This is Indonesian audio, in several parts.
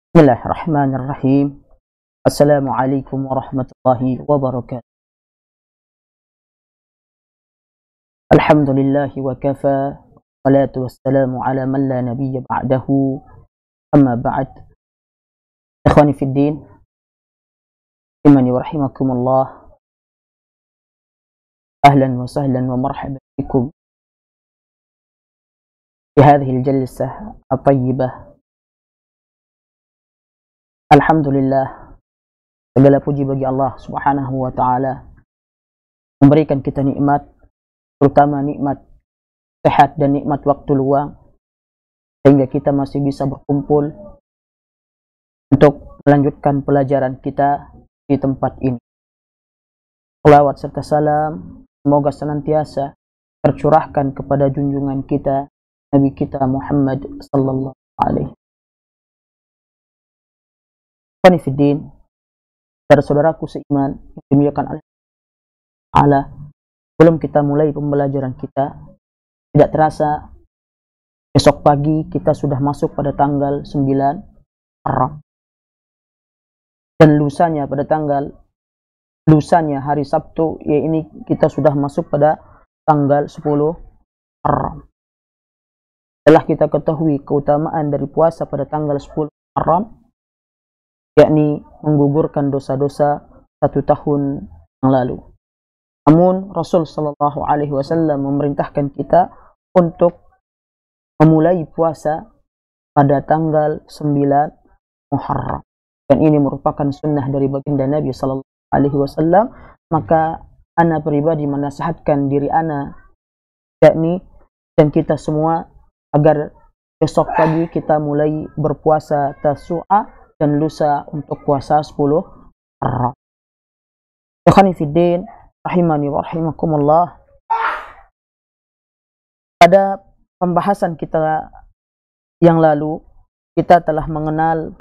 Bismillahirrahmanirrahim. Assalamualaikum warahmatullahi wabarakatuh. Alhamdulillahi wa kafa. Salatu wassalamu ala man la nabiyya ba'dahu. Amma ba'd. Ikhwani fid din, imani wa rahimakumullah. Ahlan wa sahlan wa marhaban bikum fi hadhihi al-jalsah at-tayyibah. Alhamdulillah, segala puji bagi Allah Subhanahu wa taala memberikan kita nikmat, terutama nikmat sehat dan nikmat waktu luang, sehingga kita masih bisa berkumpul untuk melanjutkan pelajaran kita di tempat ini. Salawat serta salam semoga senantiasa tercurahkan kepada junjungan kita, Nabi kita Muhammad sallallahu alaihi. Qanifiddin, saudara-saudaraku seiman yang dimuliakan oleh Allah, belum kita mulai pembelajaran kita, tidak terasa besok pagi kita sudah masuk pada tanggal 9 Muharram, dan lusanya hari Sabtu, ya ini kita sudah masuk pada tanggal 10 Muharram. Setelah kita ketahui keutamaan dari puasa pada tanggal 10 Muharram, yakni menggugurkan dosa-dosa 1 tahun yang lalu. Namun Rasul sallallahu alaihi wasallam memerintahkan kita untuk memulai puasa pada tanggal 9 Muharram. Dan ini merupakan sunnah dari baginda Nabi sallallahu alaihi wasallam. Maka ana pribadi menasihatkan diri ana, yakni dan kita semua, agar besok pagi kita mulai berpuasa Tasu'a dan lusa untuk puasa 10 Muharram. Ikhwani fiddin, rahimani wa rahimakumullah. Pada pembahasan kita yang lalu, kita telah mengenal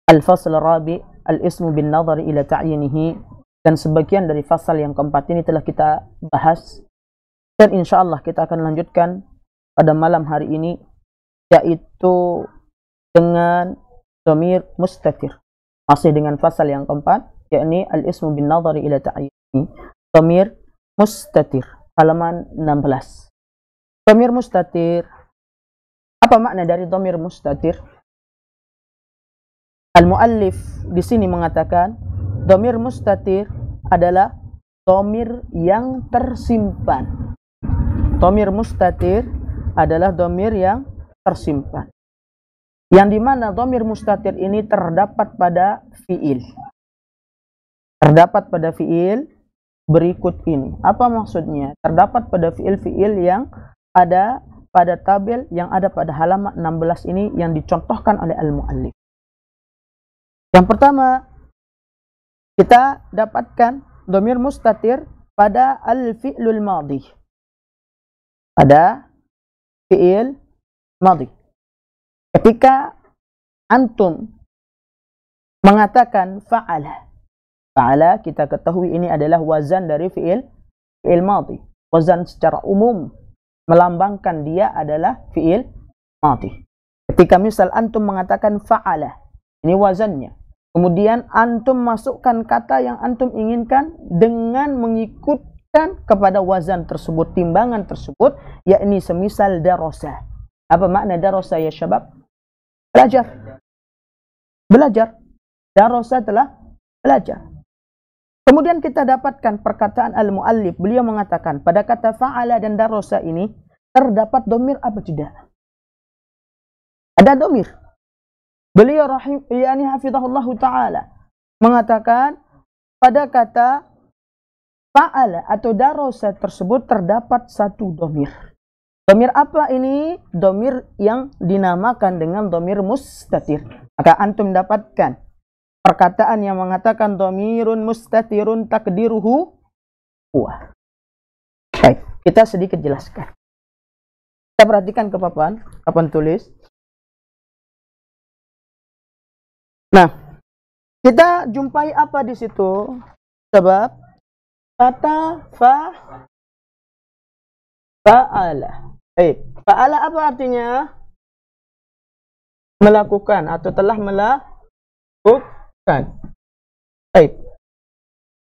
al-fasl rabi, al-ismu bin nazari ila ta'yinihi, dan sebagian dari fasal yang keempat ini telah kita bahas, dan insyaallah kita akan lanjutkan pada malam hari ini, yaitu dengan dhamir mustatir, masih dengan fasal yang keempat, yakni al-ismu bin nazari ila ta'yini. Dhamir mustatir, halaman 16. Dhamir mustatir, apa makna dari dhamir mustatir? Al-muallif di sini mengatakan dhamir mustatir adalah dhamir yang tersimpan. Dhamir mustatir adalah dhamir yang tersimpan, yang dimana dhamir mustatir ini terdapat pada fiil. Terdapat pada fiil berikut ini. Apa maksudnya? Terdapat pada fiil-fiil yang ada pada tabel yang ada pada halaman 16 ini yang dicontohkan oleh al-muallif. Yang pertama, kita dapatkan dhamir mustatir pada al-fi'lul madhi. Pada fiil madhi. Ketika antum mengatakan fa'ala, fa'ala kita ketahui ini adalah wazan dari fi'il madhi. Wazan secara umum melambangkan dia adalah fi'il madhi. Ketika misal antum mengatakan fa'ala, ini wazannya. Kemudian antum masukkan kata yang antum inginkan dengan mengikutkan kepada wazan tersebut, timbangan tersebut, yakni semisal darasa. Apa makna darasa ya syabab? Belajar. Belajar. Darasa telah belajar. Kemudian kita dapatkan perkataan al-muallif. Beliau mengatakan pada kata fa'ala dan darasa ini terdapat dhamir apa tidak? Ada dhamir. Beliau yani hafizahullah taala mengatakan pada kata fa'ala atau darasa tersebut terdapat satu dhamir. Dhamir apa ini? Dhamir yang dinamakan dengan dhamir mustatir. Maka antum dapatkan perkataan yang mengatakan dhamirun mustatirun takdiruhu huwa. Baik, kita sedikit jelaskan. Kita perhatikan ke papan tulis. Nah, kita jumpai apa di situ? Sebab kata fa'ala. Fa'ala apa artinya? melakukan atau telah melakukan. Baik.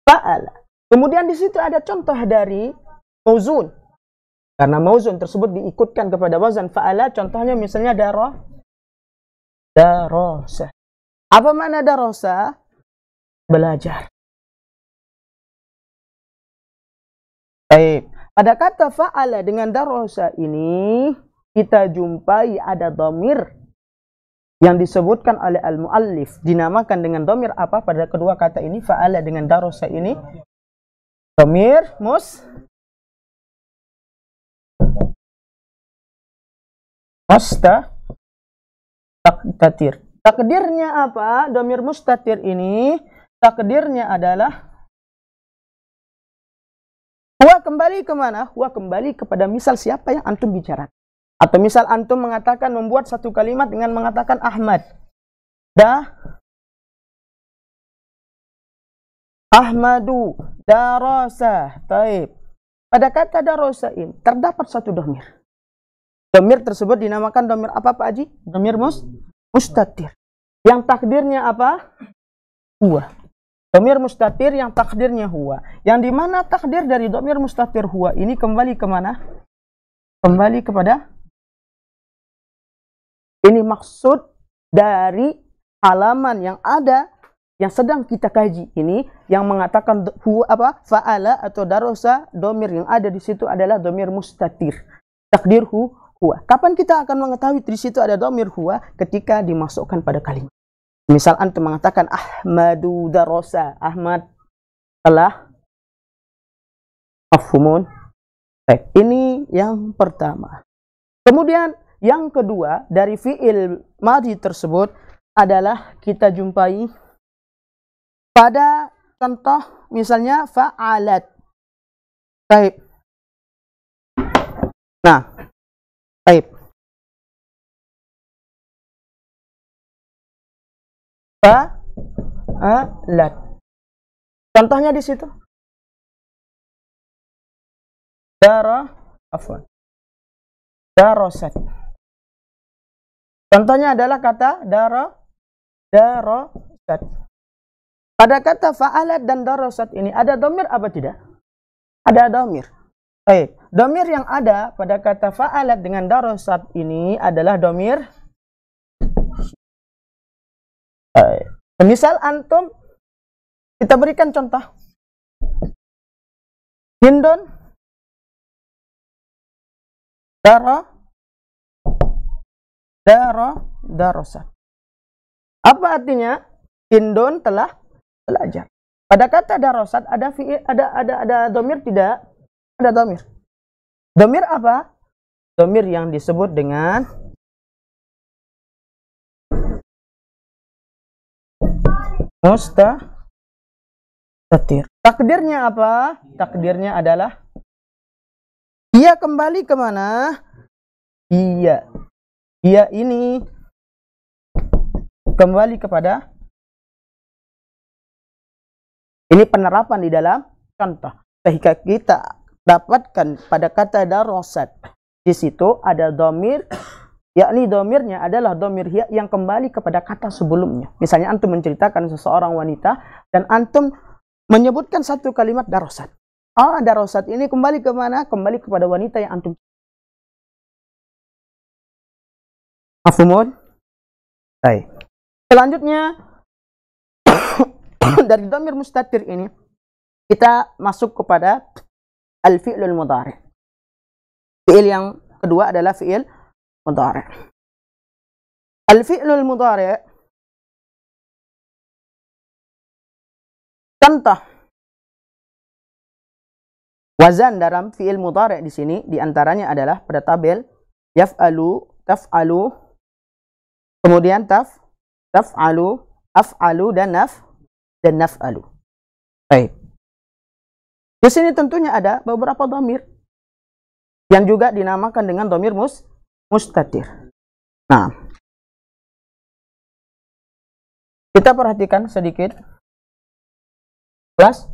Fa'ala. Kemudian di situ ada contoh dari mauzun. Karena mauzun tersebut diikutkan kepada wazan fa'ala, contohnya misalnya darosa. Apa makna darosa? Belajar. Baik. Pada kata fa'ala dengan darosa ini, kita jumpai ada dhamir yang disebutkan oleh al-muallif. Dinamakan dengan dhamir apa pada kedua kata ini? Fa'ala dengan darosa ini. Dhamir mustatir. Takdirnya apa? Dhamir mustatir ini, takdirnya adalah huwa kembali kemana? Huwa kembali kepada misal siapa yang antum bicara. Atau misal antum mengatakan, membuat satu kalimat dengan mengatakan Ahmad. Ahmadu darasa. Taib. Pada kata darasa ini terdapat satu dhamir. Dhamir tersebut dinamakan dhamir apa Pak Haji? Dhamir mustatir. Yang takdirnya apa? Huwa. Dhamir mustatir yang takdirnya huwa. Yang dimana takdir dari dhamir mustatir huwa ini kembali kemana? Kembali kepada, ini maksud dari halaman yang ada yang sedang kita kaji ini, yang mengatakan huwa apa? Fa'ala atau darosa, dhamir yang ada di situ adalah dhamir mustatir. Takdir huwa. Kapan kita akan mengetahui di situ ada dhamir huwa? Ketika dimasukkan pada kalimat. Misal antum mengatakan Ahmadu darosa, Ahmad telah. Mafhumun? Baik, ini yang pertama. Kemudian yang kedua dari fi'il madhi tersebut adalah kita jumpai pada contoh misalnya fa'alat. Baik. Nah, baik. Fa'alat. Contohnya di situ. Darosat. Contohnya adalah kata darosat. Pada kata fa'alat dan darosat ini ada dhamir apa tidak? Ada dhamir. Baik, dhamir yang ada pada kata fa'alat dengan darosat ini adalah dhamir. Misal antum, kita berikan contoh. Hindun darosat. Apa artinya? Hindun telah belajar. Pada kata darosat ada dhamir tidak? Ada dhamir. Dhamir apa? Dhamir yang disebut dengan mustatir. Takdirnya apa? Takdirnya adalah ia kembali kemana? Ia ini kembali kepada, ini penerapan di dalam contoh. Sehingga kita dapatkan pada kata darosat di situ ada dhamir, yakni dhamirnya adalah dhamir hiya yang kembali kepada kata sebelumnya. Misalnya antum menceritakan seseorang wanita dan antum menyebutkan satu kalimat darosat. Darosat ini kembali ke mana? Kembali kepada wanita yang antum. Mafhumun? Baik. Selanjutnya dari dhamir mustatir ini kita masuk kepada al-fi'lul mudhari'. Fi'il yang kedua adalah fi'il mudhari'. Al-fi'lul mudhari', contoh wazan dalam fi'il mudhari' di sini diantaranya adalah pada tabel yaf'alu, taf'alu, kemudian taf'alu, af'alu dan naf'alu. Baik. Di sini tentunya ada beberapa dhamir yang juga dinamakan dengan dhamir mustatir. Nah, kita perhatikan sedikit. Kelas.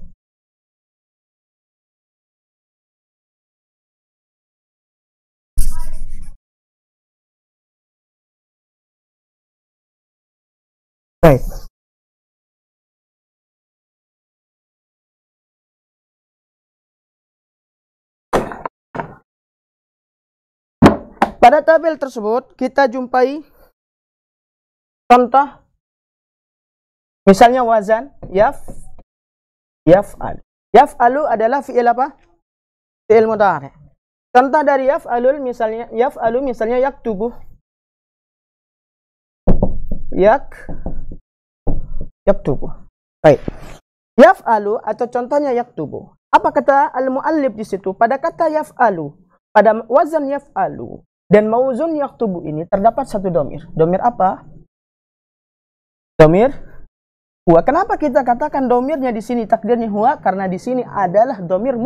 Baik. Pada tabel tersebut kita jumpai contoh, misalnya wazan yaf'al. Yaf'alu adalah fi'il apa? Fi'il mudhari'. Contoh dari yaf'alu misalnya yaktubu. Yaktubu. Baik. Yaf'alu atau contohnya yaktubu. Apa kata al-muallif di situ? Pada kata yaf'alu, pada wazan yaf'alu dan mauzun yaktubu ini terdapat satu domir. Domir apa? Domir huwa. Kenapa kita katakan domirnya di sini takdirnya huwa? Karena di sini adalah domir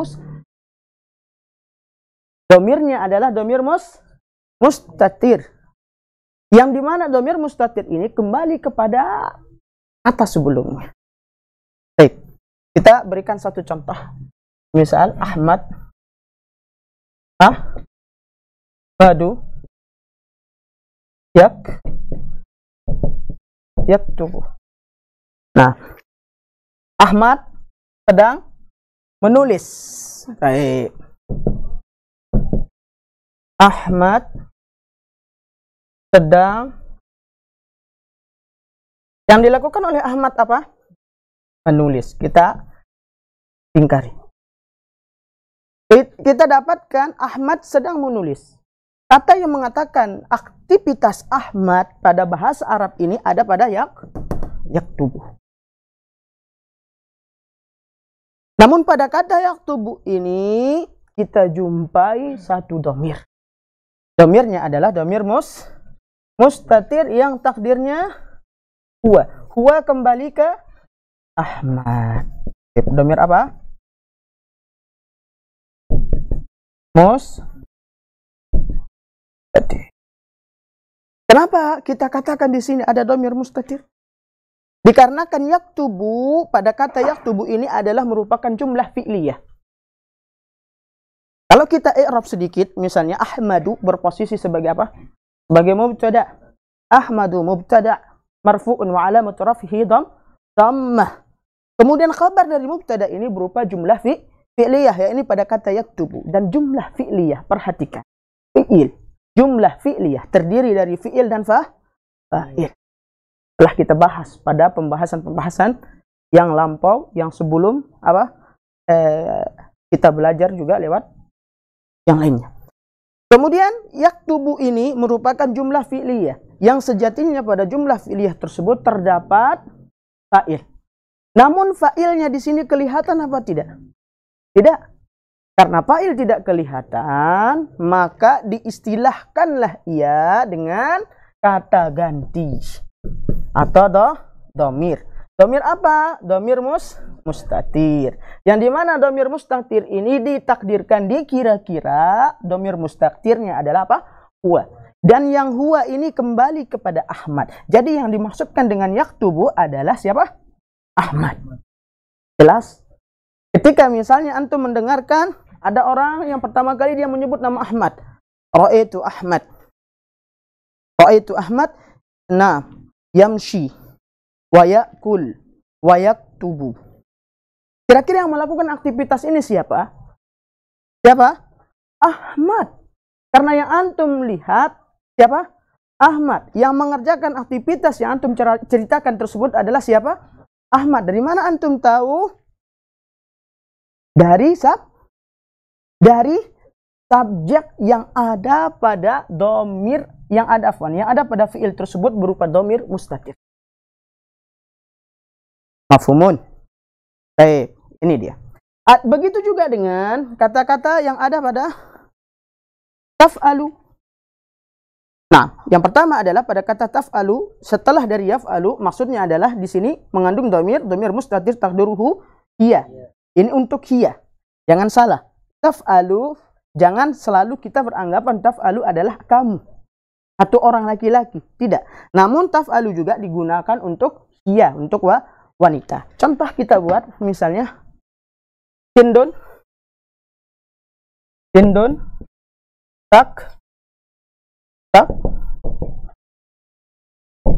domirnya adalah domir mustatir. Yang dimana domir mustatir ini kembali kepada kata sebelumnya. Baik, kita berikan satu contoh. Misal Ahmad, Badu, yaktubu. Nah, Ahmad sedang menulis. Baik. Ahmad sedang, yang dilakukan oleh Ahmad apa? Menulis. Kita ingkari. Kita dapatkan Ahmad sedang menulis. Kata yang mengatakan aktivitas Ahmad pada bahasa Arab ini ada pada yaktubu. Namun pada kata yaktubu ini kita jumpai satu domir. Domirnya adalah domir mustatir yang takdirnya huwa. Huwa kembali ke Ahmad. Domir apa? Mustatir. Kenapa kita katakan di sini ada domir mustatir? Dikarenakan yaktubu, pada kata yaktubu ini adalah merupakan jumlah fi'liyah. Kalau kita i'rab sedikit, misalnya Ahmadu berposisi sebagai apa? Sebagai mubtada. Ahmadu mubtada marfu'un wa alamatu raf'ihi dhammah. Kemudian khabar dari mubtada ini berupa jumlah fi'liyah, ya ini pada kata yaktubu. Dan jumlah fi'liyah, perhatikan. Fi'il. Jumlah fi'liyah terdiri dari fi'il dan fa'il. Telah kita bahas pada pembahasan-pembahasan yang lampau, yang sebelum kita belajar juga lewat yang lainnya. Kemudian yaktubu ini merupakan jumlah fi'liyah yang sejatinya pada jumlah fi'liyah tersebut terdapat fa'il. Namun fa'ilnya di sini kelihatan apa tidak? Tidak. Karena fa'il tidak kelihatan, maka diistilahkanlah ia dengan kata ganti atau domir. Domir apa? Domir mustatir. Yang dimana domir mustatir ini ditakdirkan, dikira-kira domir mustatirnya adalah apa? Huwa. Dan yang huwa ini kembali kepada Ahmad. Jadi yang dimaksudkan dengan yaktubu adalah siapa? Ahmad. Jelas? Ketika misalnya antum mendengarkan ada orang yang pertama kali dia menyebut nama Ahmad. Ra'aitu Ahmad. Ra'aitu Ahmad. Nah, yamshi wa ya'kul wa yaktubu. Kira-kira yang melakukan aktivitas ini siapa? Siapa? Ahmad. Karena yang antum lihat siapa? Ahmad. Yang mengerjakan aktivitas yang antum ceritakan tersebut adalah siapa? Ahmad. Dari mana antum tahu? Dari subjek yang ada pada domir, yang ada pada fi'il tersebut berupa domir mustatir. Mafhumun. Baik, ini dia. Begitu juga dengan kata-kata yang ada pada taf'alu. Nah, yang pertama adalah pada kata taf'alu, setelah dari yaf'alu, maksudnya adalah di sini mengandung domir mustatir takdiruhu hiya. Ini untuk hiya. Jangan salah. Taf'alu, jangan selalu kita beranggapan taf'alu adalah kamu atau orang laki-laki. Tidak. Namun taf'alu juga digunakan untuk hiya, untuk wanita. Contoh kita buat misalnya Hindun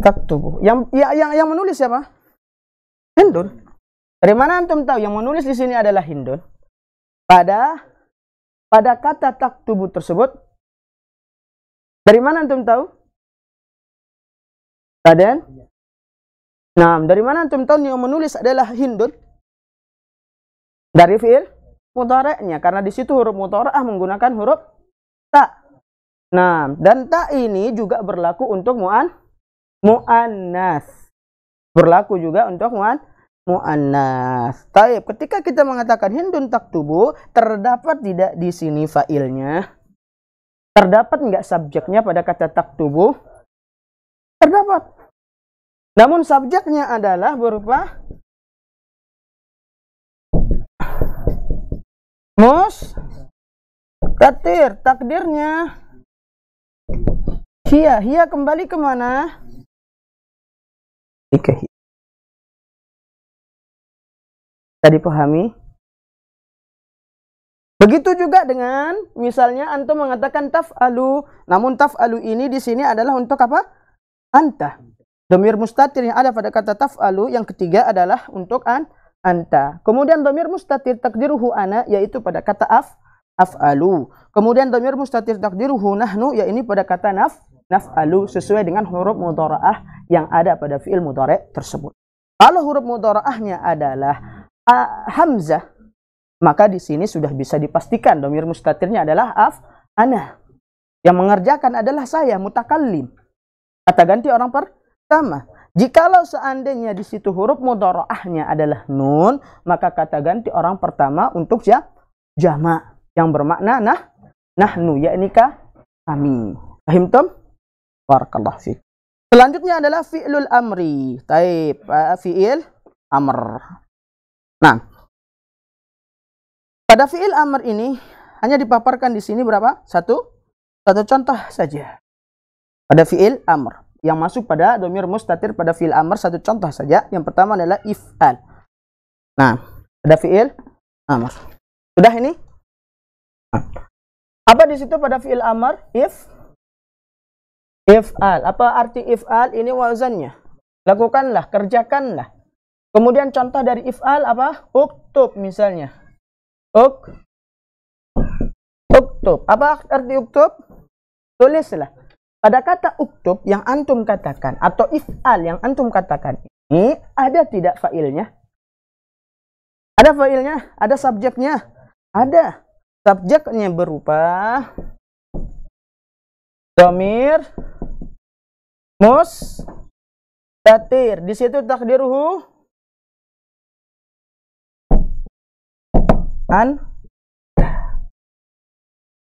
taktubu. Yang menulis siapa? Hindun. Dari mana antum tahu yang menulis di sini adalah Hindun? Pada kata taktubu tersebut, dari mana antum tahu? Raden? Nah, dari mana antum tahu yang menulis adalah Hindun? Dari fi'il mudhari'nya, karena di situ huruf mudhari'ah menggunakan huruf ta. Nah, dan ta ini juga berlaku untuk mu'annas. Berlaku juga untuk mu'annas. Taib, ketika kita mengatakan Hindun taktubu, terdapat tidak di sini fa'ilnya? Terdapat enggak subjeknya pada kata taktubu? Terdapat. Namun subjeknya adalah berupa mustatir, takdirnya hiya kembali kemana? Bisa dipahami? Begitu juga dengan misalnya antum mengatakan taf'alu, namun taf'alu ini di sini adalah untuk apa? Anta. Dhamir mustatir yang ada pada kata taf'alu yang ketiga adalah untuk anta. Kemudian dhamir mustatir takdiruhu ana, yaitu pada kata af'alu. Kemudian dhamir mustatir takdiruhu nahnu, yaitu pada kata naf'alu, sesuai dengan huruf mudhara'ah yang ada pada fi'il mudhari' tersebut. Kalau huruf mudhara'ahnya adalah hamzah, maka di sini sudah bisa dipastikan dhamir mustatirnya adalah ana. Yang mengerjakan adalah saya, mutakallim. Kata ganti orang pertama. Jikalau seandainya di situ huruf mudhara'ahnya adalah nun, maka kata ganti orang pertama untuk jama' yang bermakna nahnu, yakni kami. Fahimtum? Barakallahu fiik. Selanjutnya adalah fi'lul amri. Taib, fi'il amr. Nah, pada fi'il amr ini hanya dipaparkan di sini berapa? Satu contoh saja. Pada fi'il amr yang masuk pada dhamir mustatir pada fi'il amr, satu contoh saja. Yang pertama adalah if'al. Nah, pada fi'il amr. Sudah ini? Nah, apa di situ pada fi'il amr? If'al. Apa arti if'al? Ini wazannya. Lakukanlah, kerjakanlah. Kemudian contoh dari if'al apa? Uktub misalnya. Uktub. Apa arti uktub? Tulislah. Pada kata uktub yang antum katakan atau if'al yang antum katakan ini ada tidak fa'ilnya? Ada fa'ilnya? Ada subjeknya? Ada. Subjeknya berupa dhamir mustatir. Di situ takdiruhu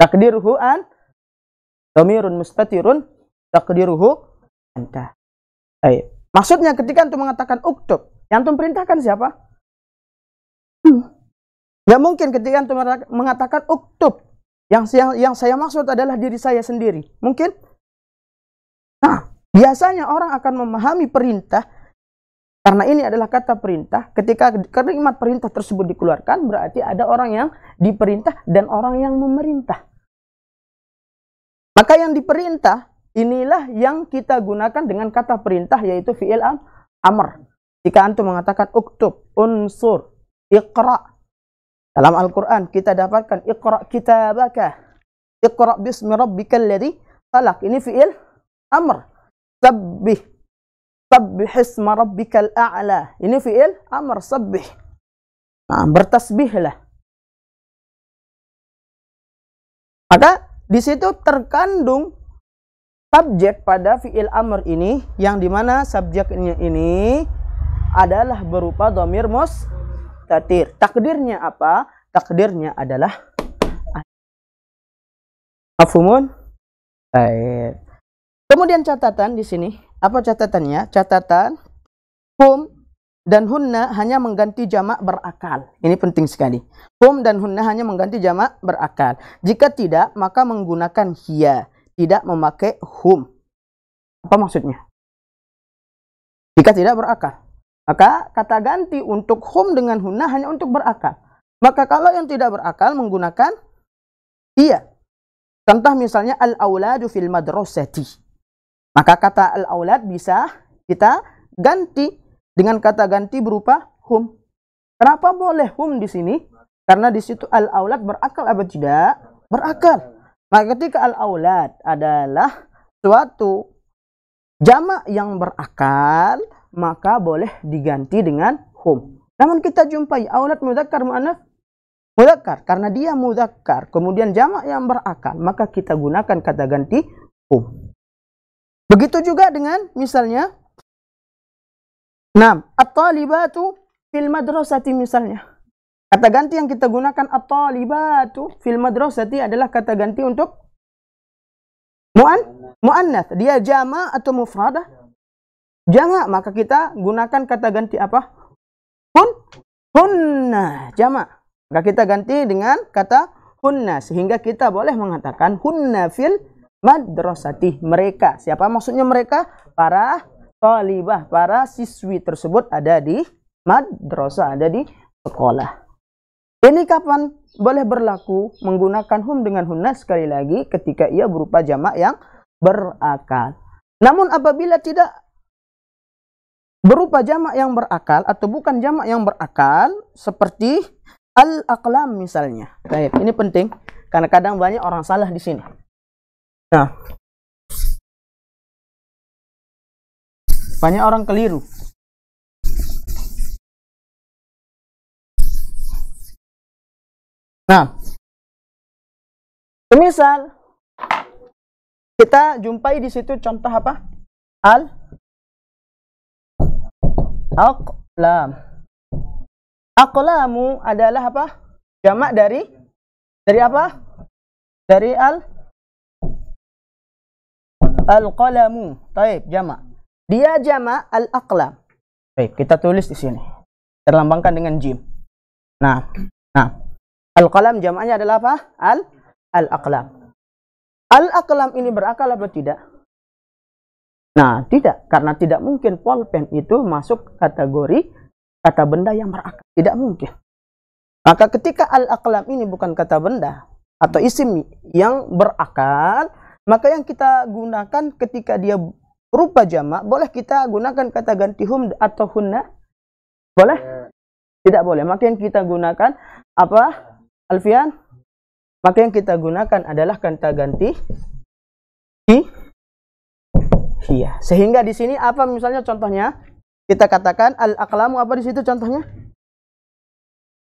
takdiruhu dhamirun mustatirun takdiruhu anta. Maksudnya ketika antum mengatakan uktub, yang antum perintahkan siapa? Nggak mungkin ketika antum mengatakan uktub, yang saya maksud adalah diri saya sendiri. Mungkin? Nah, biasanya orang akan memahami perintah karena ini adalah kata perintah. Ketika kalimat perintah tersebut dikeluarkan, berarti ada orang yang diperintah dan orang yang memerintah. Maka yang diperintah inilah yang kita gunakan dengan kata perintah, yaitu fi'il amr. Jika antum mengatakan uktub, unsur, iqra. Dalam Al-Quran kita dapatkan iqra kitabaka, iqra bismi rabbikal ladzi khalaq. Ini fi'il amr. Sabbih isma rabbikal a'la. Ini fi'il amr, sabbih. Nah, bertasbihlah. Maka di situ terkandung subjek pada fi'il amr ini, yang dimana subjeknya ini adalah berupa dhamir mustatir. Takdirnya apa? Takdirnya adalah mafhumun? Baik. Kemudian catatan di sini, apa catatannya? Catatan hum dan hunna hanya mengganti jamak berakal. Ini penting sekali. Hum dan hunna hanya mengganti jamak berakal. Jika tidak, maka menggunakan hiya, tidak memakai hum. Apa maksudnya? Jika tidak berakal, maka kata ganti untuk hum dengan hunna hanya untuk berakal. Maka kalau yang tidak berakal menggunakan hiya. Contoh misalnya al-auladu fil madrasati. Maka kata al-aulad bisa kita ganti dengan kata ganti berupa hum. Kenapa boleh hum di sini? Karena di situ al-aulad berakal apa tidak? Berakal. Maka ketika al-aulad adalah suatu jamak yang berakal, maka boleh diganti dengan hum. Namun kita jumpai aulad mudzakkar muannats mudzakkar, karena dia mudzakkar, kemudian jamak yang berakal, maka kita gunakan kata ganti hum. Begitu juga dengan misalnya at-talibatu fil madrasati misalnya. Kata ganti yang kita gunakan at-talibatu fil madrasati adalah kata ganti untuk muannats. Dia jamak atau mufradah? Jamak, maka kita gunakan kata ganti apa? Hunna, jamak. Maka kita ganti dengan kata hunna, sehingga kita boleh mengatakan hunna fil madrasati. Mereka, siapa maksudnya mereka? Para talibah, para siswi tersebut ada di madrasah, ada di sekolah. Ini kapan boleh berlaku menggunakan hum dengan hunna? Sekali lagi ketika ia berupa jamak yang berakal. Namun apabila tidak berupa jamak yang berakal atau bukan jamak yang berakal, seperti al-aqlam misalnya. Baik, ini penting karena kadang banyak orang salah di sini. Nah, banyak orang keliru. Nah, semisal kita jumpai di situ contoh apa? Al-aqlam. Aqlamu adalah apa? Jamak dari apa? Dari al-qalamu. Baik, jamak. Dia jamak al-aqlam. Baik, kita tulis di sini. Terlambangkan dengan jim. Nah, al-qalam jamaknya adalah apa? Al-aqlam. Al-aqlam ini berakal apa tidak? Nah, tidak. Karena tidak mungkin pulpen itu masuk kategori kata benda yang berakal. Tidak mungkin. Maka ketika al-aqlam ini bukan kata benda atau isim yang berakal, maka yang kita gunakan ketika dia berupa jamak, boleh kita gunakan kata ganti hum atau hunna? Boleh? Tidak boleh. Maka yang kita gunakan apa? Alfian? Maka yang kita gunakan adalah kata ganti hiya. Sehingga di sini apa misalnya contohnya? Kita katakan al-aqlamu apa di situ contohnya?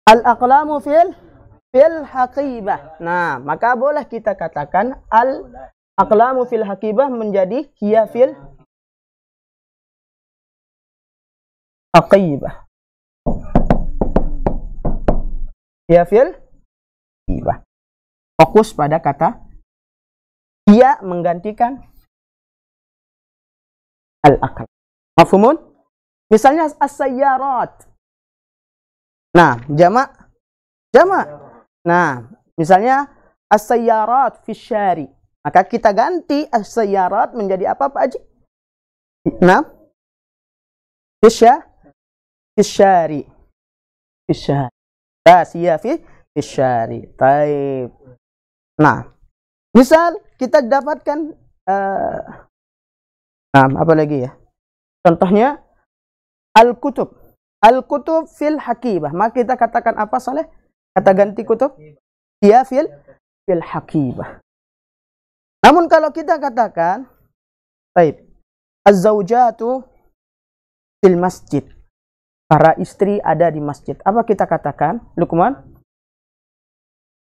Al-aqlamu fil haqibah. Nah, maka boleh kita katakan al-aqlamu fil haqibah menjadi hiya fil haqibah. Hiya fil haqibah. Fokus pada kata hiya menggantikan al-aqlam. Mafhumun? Misalnya as-sayyarat. Nah, jamak. Nah, misalnya as-sayyarat fi syari. Maka kita ganti as-sayyarat menjadi apa Pak Haji? Nah, fi syari. Fi syari. Tasiyah fi syari. Taib. Nah, misal kita dapatkan apa lagi ya? Contohnya al-kutub. Al-kutub fil haqibah. Maka kita katakan apa Saleh? Kata ganti kutub? Hiya fil haqibah. Namun kalau kita katakan baik, az-zaujatu fil masjid. Para istri ada di masjid. Apa kita katakan? Luqman?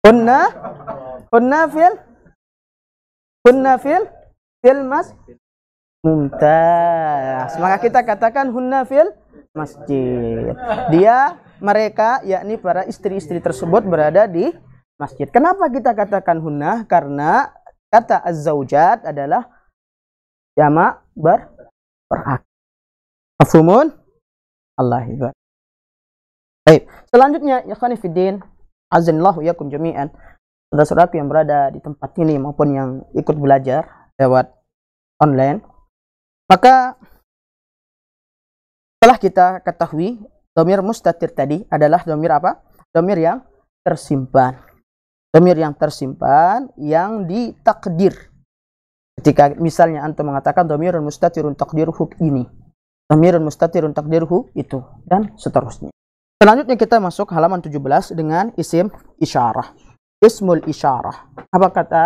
Hunna fil masjid. Mumtaz. Maka kita katakan hunna fil masjid. Mereka yakni para istri-istri tersebut berada di masjid. Kenapa kita katakan hunna? Karena kata az-zaujat adalah jamak berakal. Mafhumun? Allahu akbar. Baik, selanjutnya ikhwani fiddin, azanillahu yakum jami'an. Saudara-saudaraku yang berada di tempat ini maupun yang ikut belajar lewat online. Maka setelah kita ketahui dhamir mustatir tadi adalah dhamir apa? Dhamir yang tersimpan. Dhamir yang tersimpan yang ditakdir. Ketika misalnya antum mengatakan dhamirun mustatirun taqdiruhu ini. Dhamirun mustatirun takdiruhu itu, dan seterusnya. Selanjutnya kita masuk halaman 17 dengan isim isyarah. Ismul isyarah. Apa kata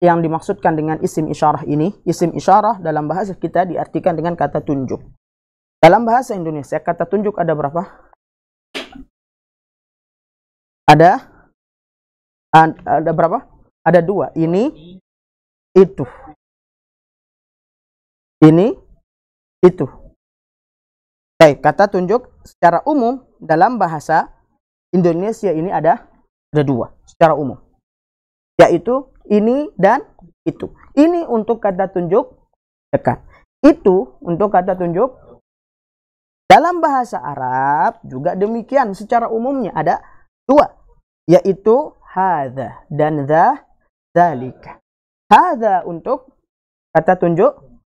yang dimaksudkan dengan isim isyarah ini? Isim isyarah dalam bahasa kita diartikan dengan kata tunjuk. Dalam bahasa Indonesia kata tunjuk ada berapa? Ada berapa? Ada dua. Ini, itu. Ini, itu. Baik, kata tunjuk secara umum dalam bahasa Indonesia ini ada dua secara umum, yaitu ini dan itu. Ini untuk kata tunjuk dekat. Itu untuk kata tunjuk. Dalam bahasa Arab juga demikian, secara umumnya ada dua, yaitu hadza dan dzalika. Hadza untuk kata tunjuk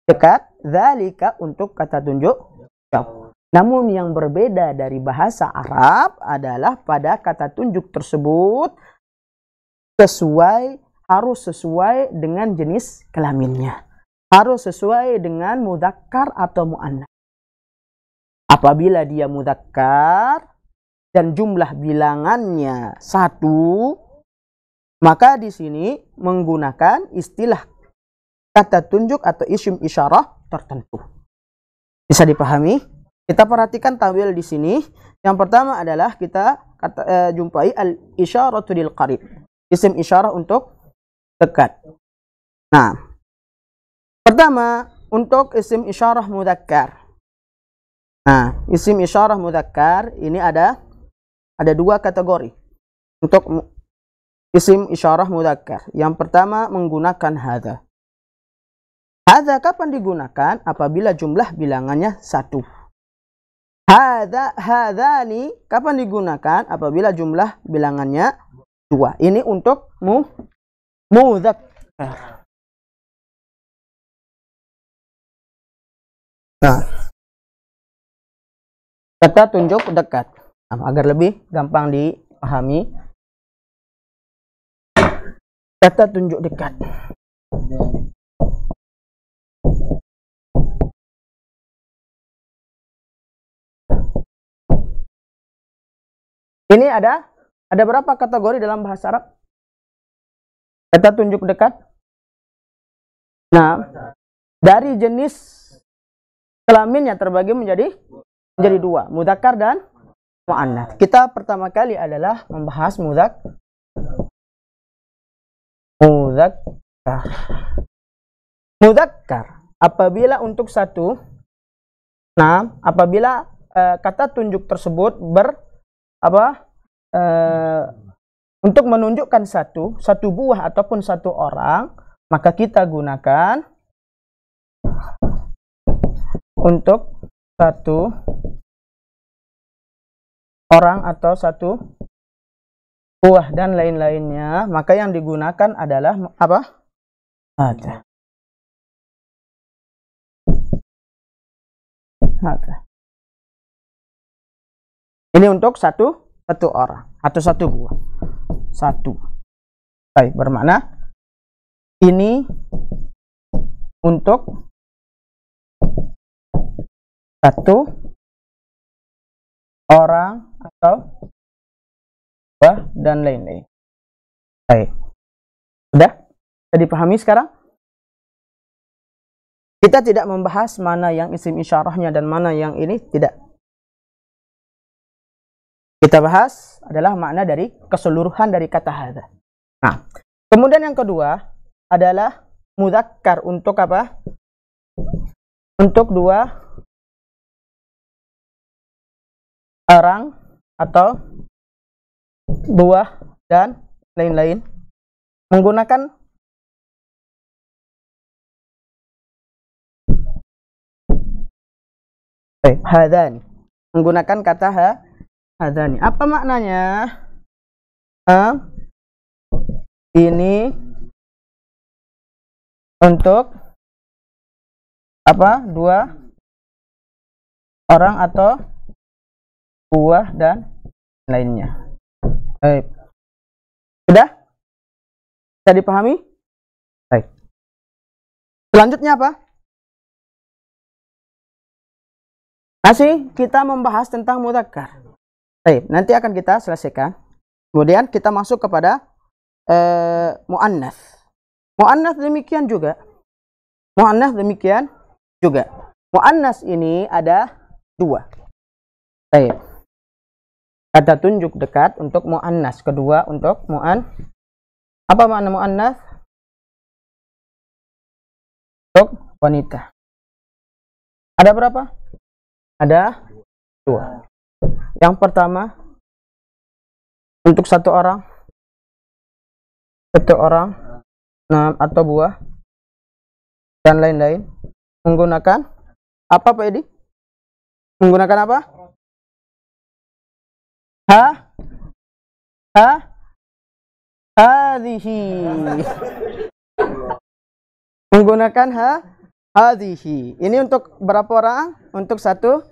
dekat, dzalika untuk kata tunjuk jauh. Namun yang berbeda dari bahasa Arab adalah pada kata tunjuk tersebut harus sesuai dengan jenis kelaminnya. Harus sesuai dengan mudzakkar atau muannats. Apabila dia mudzakkar dan jumlah bilangannya 1, maka di sini menggunakan istilah kata tunjuk atau isim isyarah tertentu. Bisa dipahami? Kita perhatikan tabel di sini. Yang pertama adalah kita jumpai al-isyaratu lil qarib. Isim isyarah untuk dekat. Nah, pertama untuk isim isyarah mudzakkar. Nah, isim isyarah mudzakkar ini ada dua kategori untuk isim isyarah mudzakkar. Yang pertama menggunakan hadza. Hadza kapan digunakan? Apabila jumlah bilangannya 1. Hadzani kapan digunakan? Apabila jumlah bilangannya 2. Ini untuk mudzakkar. Nah, kata tunjuk dekat. Nah, agar lebih gampang dipahami, kata tunjuk dekat. Ini ada berapa kategori dalam bahasa Arab? Kata tunjuk dekat. Nah, dari jenis kelaminnya terbagi menjadi 2, mudzakkar dan muannats. Kita pertama kali adalah membahas mudzakkar. Mudzakkar apabila untuk 1. Nah, apabila kata tunjuk tersebut untuk menunjukkan satu buah ataupun satu orang, maka kita gunakan untuk satu orang atau satu buah dan lain-lainnya, maka yang digunakan adalah apa? Hadza. Ini untuk satu orang atau satu buah. Baik, bermakna ini untuk satu orang atau buah dan lain-lain. Baik. Sudah? Bisa dipahami sekarang? Kita tidak membahas mana yang isim isyarahnya dan mana yang ini, tidak. Kita bahas adalah makna dari keseluruhan dari kata hadza. Nah, kemudian yang kedua adalah mudzakkar untuk apa? Untuk 2 orang atau buah dan lain-lain, menggunakan hadzani. Menggunakan kata hadzani. Apa maknanya? Ini untuk apa? 2 orang atau buah dan lainnya. Baik. Sudah? Bisa dipahami? Baik. Selanjutnya apa? Masih kita membahas tentang mudzakkar. Baik, nanti akan kita selesaikan. Kemudian kita masuk kepada muannats. Muannats demikian juga. Muannats demikian juga. Muannats ini ada dua. Baik. Kata tunjuk dekat untuk muannats, kedua untuk apa makna muannats? Untuk wanita. Ada berapa? Ada dua. Yang pertama untuk satu orang atau buah dan lain-lain menggunakan apa, Pak Edi? Menggunakan apa? Hadhihi. Menggunakan hadhihi. Ini untuk berapa orang? Untuk satu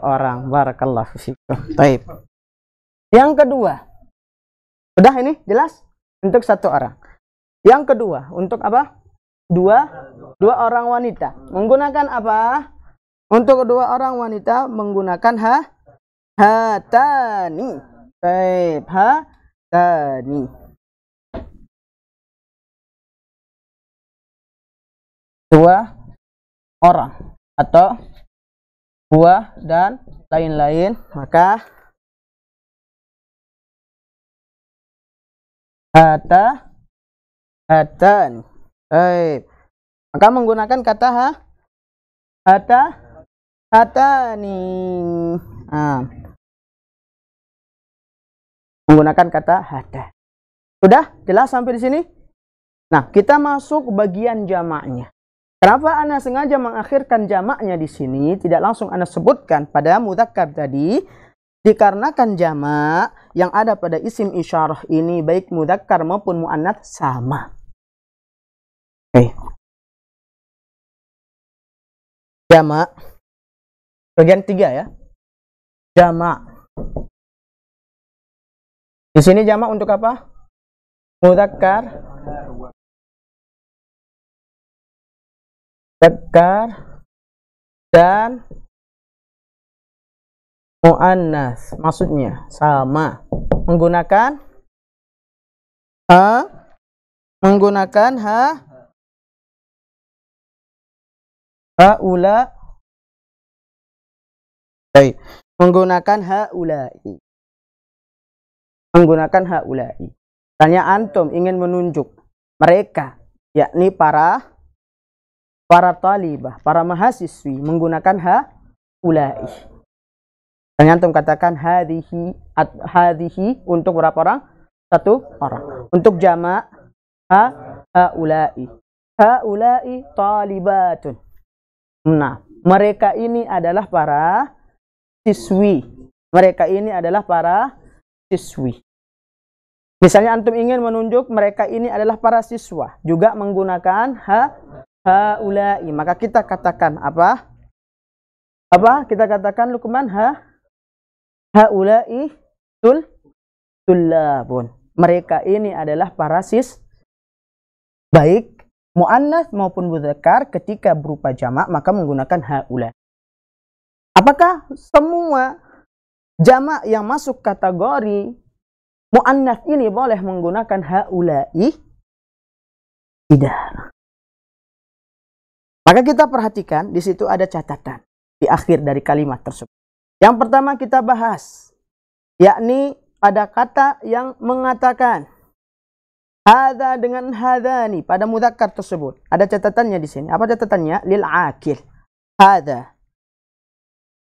orang. Barakallahu fiikum. Baik. Yang kedua. Sudah ini jelas? Untuk satu orang. Yang kedua, untuk apa? Dua orang wanita. Menggunakan apa? Untuk dua orang wanita menggunakan hatani. Baik, hatani. Dua orang atau buah dan lain-lain, maka hatan. Baik. Maka menggunakan kata hatani. Menggunakan kata hata. Sudah jelas sampai di sini? Nah, kita masuk bagian jamaknya. Kenapa Ana sengaja mengakhirkan jamaknya di sini, tidak langsung Ana sebutkan pada mudzakkar tadi? Dikarenakan jamak yang ada pada isim isyarah ini baik mudzakkar maupun muannats sama. Oke. Jamak bagian 3 ya. Jamak. Di sini jamak untuk apa? Mudzakkar dan muannats, maksudnya sama, menggunakan haula. Baik, menggunakan haula'i. Tanya antum ingin menunjuk mereka, yakni para talibah, para mahasiswi menggunakan haula'i. Tanya antum katakan hadhihi untuk berapa orang? Satu orang. Untuk jamak haula'i. Haula'i talibatun. Nah, mereka ini adalah para siswi. Mereka ini adalah para siswi. Misalnya antum ingin menunjuk mereka ini adalah para siswa, juga menggunakan haula'i. Maka kita katakan apa? Apa? Kita katakan Luqman haula'i tullabun. Mereka ini adalah para baik muannats maupun mudzakkar ketika berupa jamak maka menggunakan haula. Apakah semua jamak yang masuk kategori muannats ini boleh menggunakan haula'i? Tidak. Maka kita perhatikan di situ ada catatan di akhir dari kalimat tersebut. Yang pertama kita bahas, yakni pada kata yang mengatakan hadza dengan hadzani pada mudzakkar tersebut. Ada catatannya di sini. Apa catatannya? Lil akil. Hadza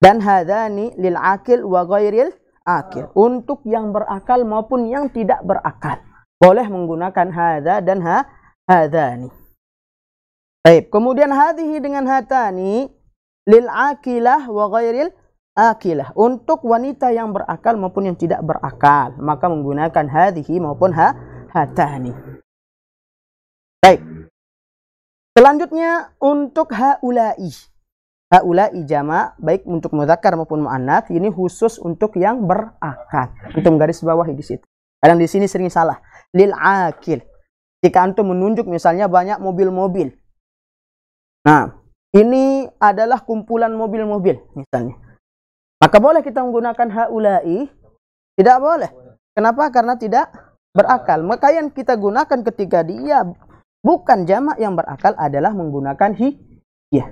dan hadzani lil akil wa ghairil akil. Untuk yang berakal maupun yang tidak berakal. Boleh menggunakan hadza dan hadzani. Baik, kemudian hadhihi dengan hatani lil akilah wa ghairil akilah, untuk wanita yang berakal maupun yang tidak berakal, maka menggunakan hadhihi maupun hatani. Baik. Selanjutnya untuk haula'i. Haula'i jamak baik untuk mudzakkar maupun muannats, ini khusus untuk yang berakal. Antum garis bawahi di situ. Kadang di sini sering salah. Lil akil. Jika antum menunjuk misalnya banyak mobil-mobil. Nah, ini adalah kumpulan mobil-mobil misalnya. Maka boleh kita menggunakan haula'i? Tidak boleh. Kenapa? Karena tidak berakal. Maka yang kita gunakan ketika dia bukan jamak yang berakal adalah menggunakan hiyah.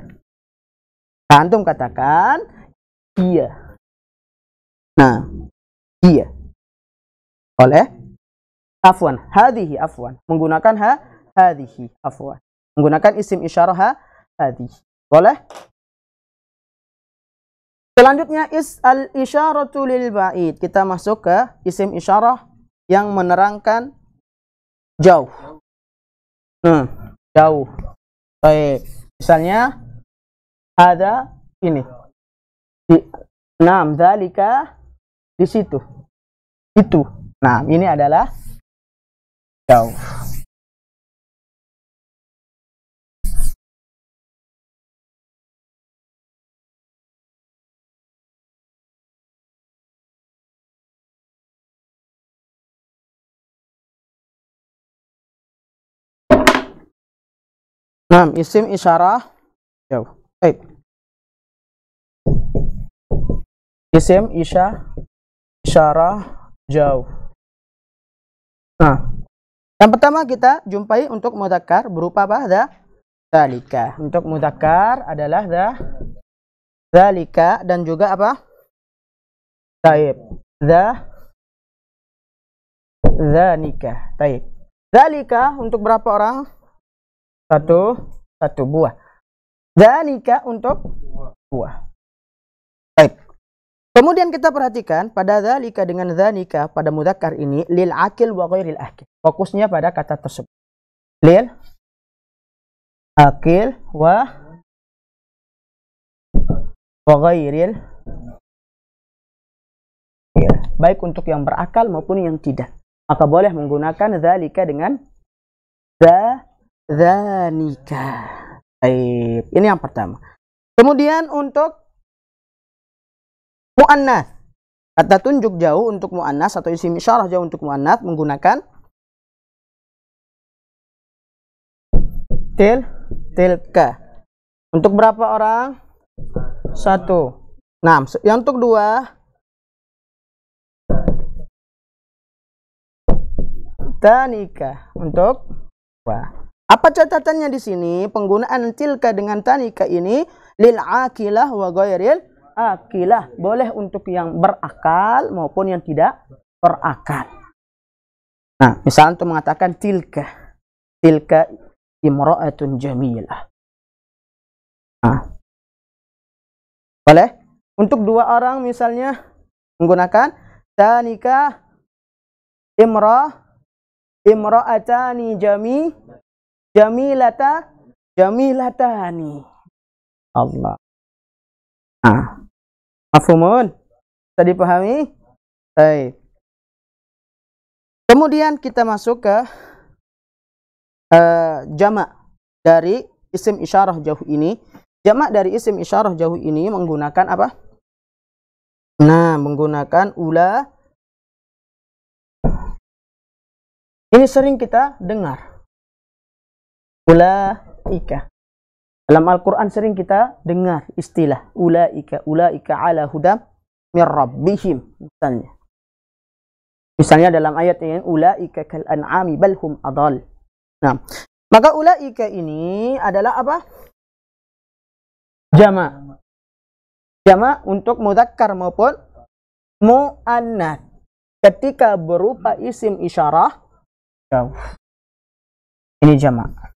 Antum katakan hiyah. Nah, hiyah. Boleh? Afwan, hadhihi afwan. Menggunakan hadhihi afwan. Menggunakan isim isyarah hadhihi. Boleh? Selanjutnya al-isyaratu lil ba'id. Kita masuk ke isim isyarah yang menerangkan jauh. Jauh. Baik. Misalnya ada ini. Naam, dzalika di situ. Itu. Nah, ini adalah jauh. Nah, isim isyarah jauh. Baik. Isim isyarah jauh. Nah, yang pertama kita jumpai untuk mudzakkar berupa apa? Dzalika. Untuk mudzakkar adalah dzalika dan juga apa? Taib. Dzanika. Taib. Dzalika untuk berapa orang? Satu buah. Dzanika untuk buah. Baik. Kemudian kita perhatikan pada dzalika dengan dzanika pada mudzakkar ini lil akil wa ghairil akil. Fokusnya pada kata tersebut. Lil akil wa ghairil, ya, baik untuk yang berakal maupun yang tidak. Maka boleh menggunakan dzalika dengan dzanika. Baik, ini yang pertama. Kemudian untuk muannats, kata tunjuk jauh untuk muannats atau isim isyarah jauh untuk muannats menggunakan tilka. Untuk berapa orang? Satu. Nah, yang untuk dua tanika untuk dua. Apa catatannya di sini? Penggunaan tilka dengan tanika ini lil akilah wa ghairil akilah. Boleh untuk yang berakal maupun yang tidak berakal. Nah, misalnya untuk mengatakan tilka imra'atun jamilah. Nah, boleh. Untuk dua orang misalnya menggunakan tanika imra'atani jamilatani. Allah. Mafhumun? Bisa dipahami? Baik. Kemudian kita masuk ke jamak dari isim isyarah jauh ini. Jamak dari isim isyarah jauh ini menggunakan apa? Nah, menggunakan ula. Ini sering kita dengar. Ulaika. Dalam Al-Quran sering kita dengar istilah ulaika ala hudam mir rabbihim misalnya dalam ayat ini ulaika kal an'ami bal hum adall. Nah, maka ulaika ini adalah apa? Jamak untuk mudzakkar maupun muannats ketika berupa isim isyarah jauh. Ini jamak.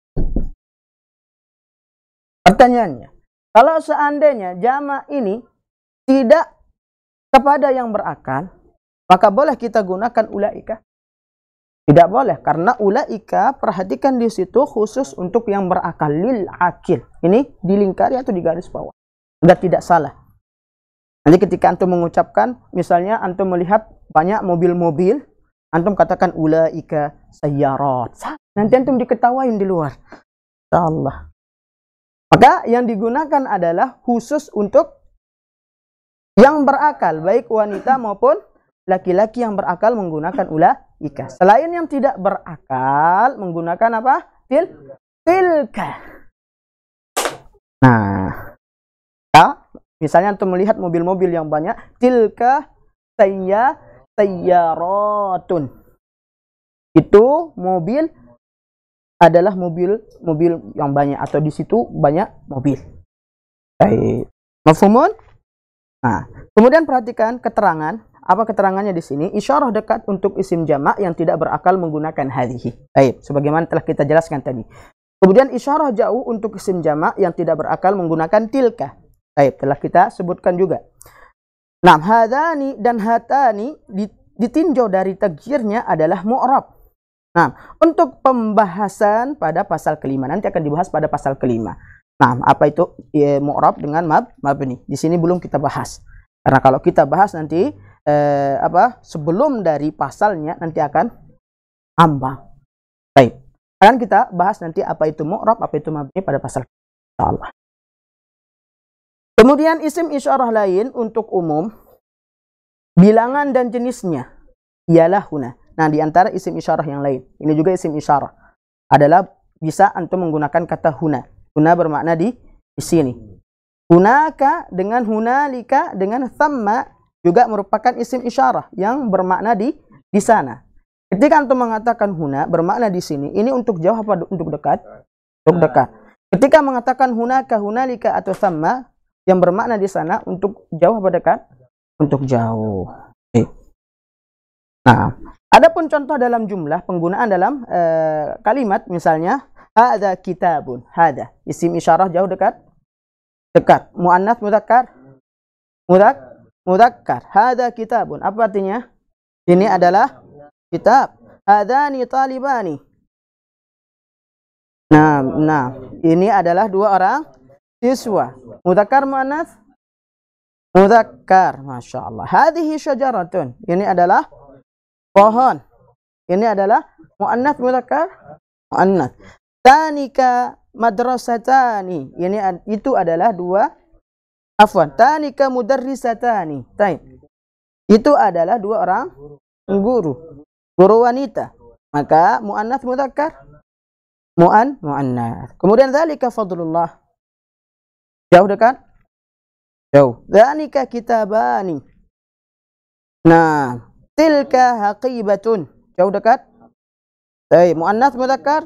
Pertanyaannya, kalau seandainya jamak ini tidak kepada yang berakal, maka boleh kita gunakan ulaika? Tidak boleh, karena ulaika perhatikan di situ khusus untuk yang berakal, lil akil. Ini dilingkari atau di garis bawah. Enggak, tidak salah. Nanti ketika antum mengucapkan, misalnya antum melihat banyak mobil-mobil, antum katakan ulaika sayyarat. Nanti antum diketawain di luar. Insyaallah. Maka yang digunakan adalah khusus untuk yang berakal, baik wanita maupun laki-laki yang berakal menggunakan ulaika. Selain yang tidak berakal menggunakan apa? Tilka. Nah, Misalnya antum melihat mobil-mobil yang banyak, tilka sayyaratun. Itu mobil adalah mobil yang banyak, atau di situ banyak mobil. Baik. Mafhumun? Nah, kemudian perhatikan keterangan. Apa keterangannya di sini? Isyarah dekat untuk isim jamak yang tidak berakal menggunakan hadhihi. Baik, sebagaimana telah kita jelaskan tadi. Kemudian isyarah jauh untuk isim jamak yang tidak berakal menggunakan tilka. Baik, telah kita sebutkan juga. Nah, hadani dan hatani ditinjau dari takdirnya adalah mu'rab. Nah, untuk pembahasan pada pasal kelima, nanti akan dibahas pada pasal kelima. Nah, apa itu mu'rab dengan mabni? Di sini belum kita bahas. Karena kalau kita bahas nanti sebelum dari pasalnya nanti akan ambang. Baik. Akan kita bahas nanti apa itu mu'rab, apa itu mabni pada pasal insyaallah. Kemudian isim isyarah lain untuk umum, bilangan dan jenisnya ialah huna. Nah, di antara isim isyarah yang lain, ini juga isim isyarah, adalah bisa antum menggunakan kata huna. Huna bermakna di sini. Hunaka dengan hunalika dengan thamma juga merupakan isim isyarah yang bermakna di sana. Ketika antum mengatakan huna bermakna di sini, ini untuk jauh apa untuk dekat? Untuk dekat. Ketika mengatakan hunaka, hunalika atau thamma yang bermakna di sana, untuk jauh apa dekat? Untuk jauh. Nah, adapun contoh dalam jumlah, penggunaan dalam kalimat, misalnya hadza kitabun. Hadza isim isyarah jauh dekat? Dekat. Muannats mudzakkar? Mudzakkar. Hadza kitabun. Apa artinya? Ini adalah kitab. Hadzani talibani. Nah, ini adalah dua orang siswa. Mudzakkar muannats? Mudzakkar. Masya Allah. Hadhihi syajaratun. Ini adalah pohon. Ini adalah muannats mudzakkar? Muannats. Tanika madrasatani. Itu adalah dua. Afwan. Tanika mudarrisatani. Itu adalah dua orang guru wanita. Maka muannats mudzakkar? Muannats. Kemudian dzalika fadlullah. Jauh dekat? Jauh. Dzalika kitabani. Nah, tilka haqibatun. Jauh dekat? Baik, muannats mudzakkar?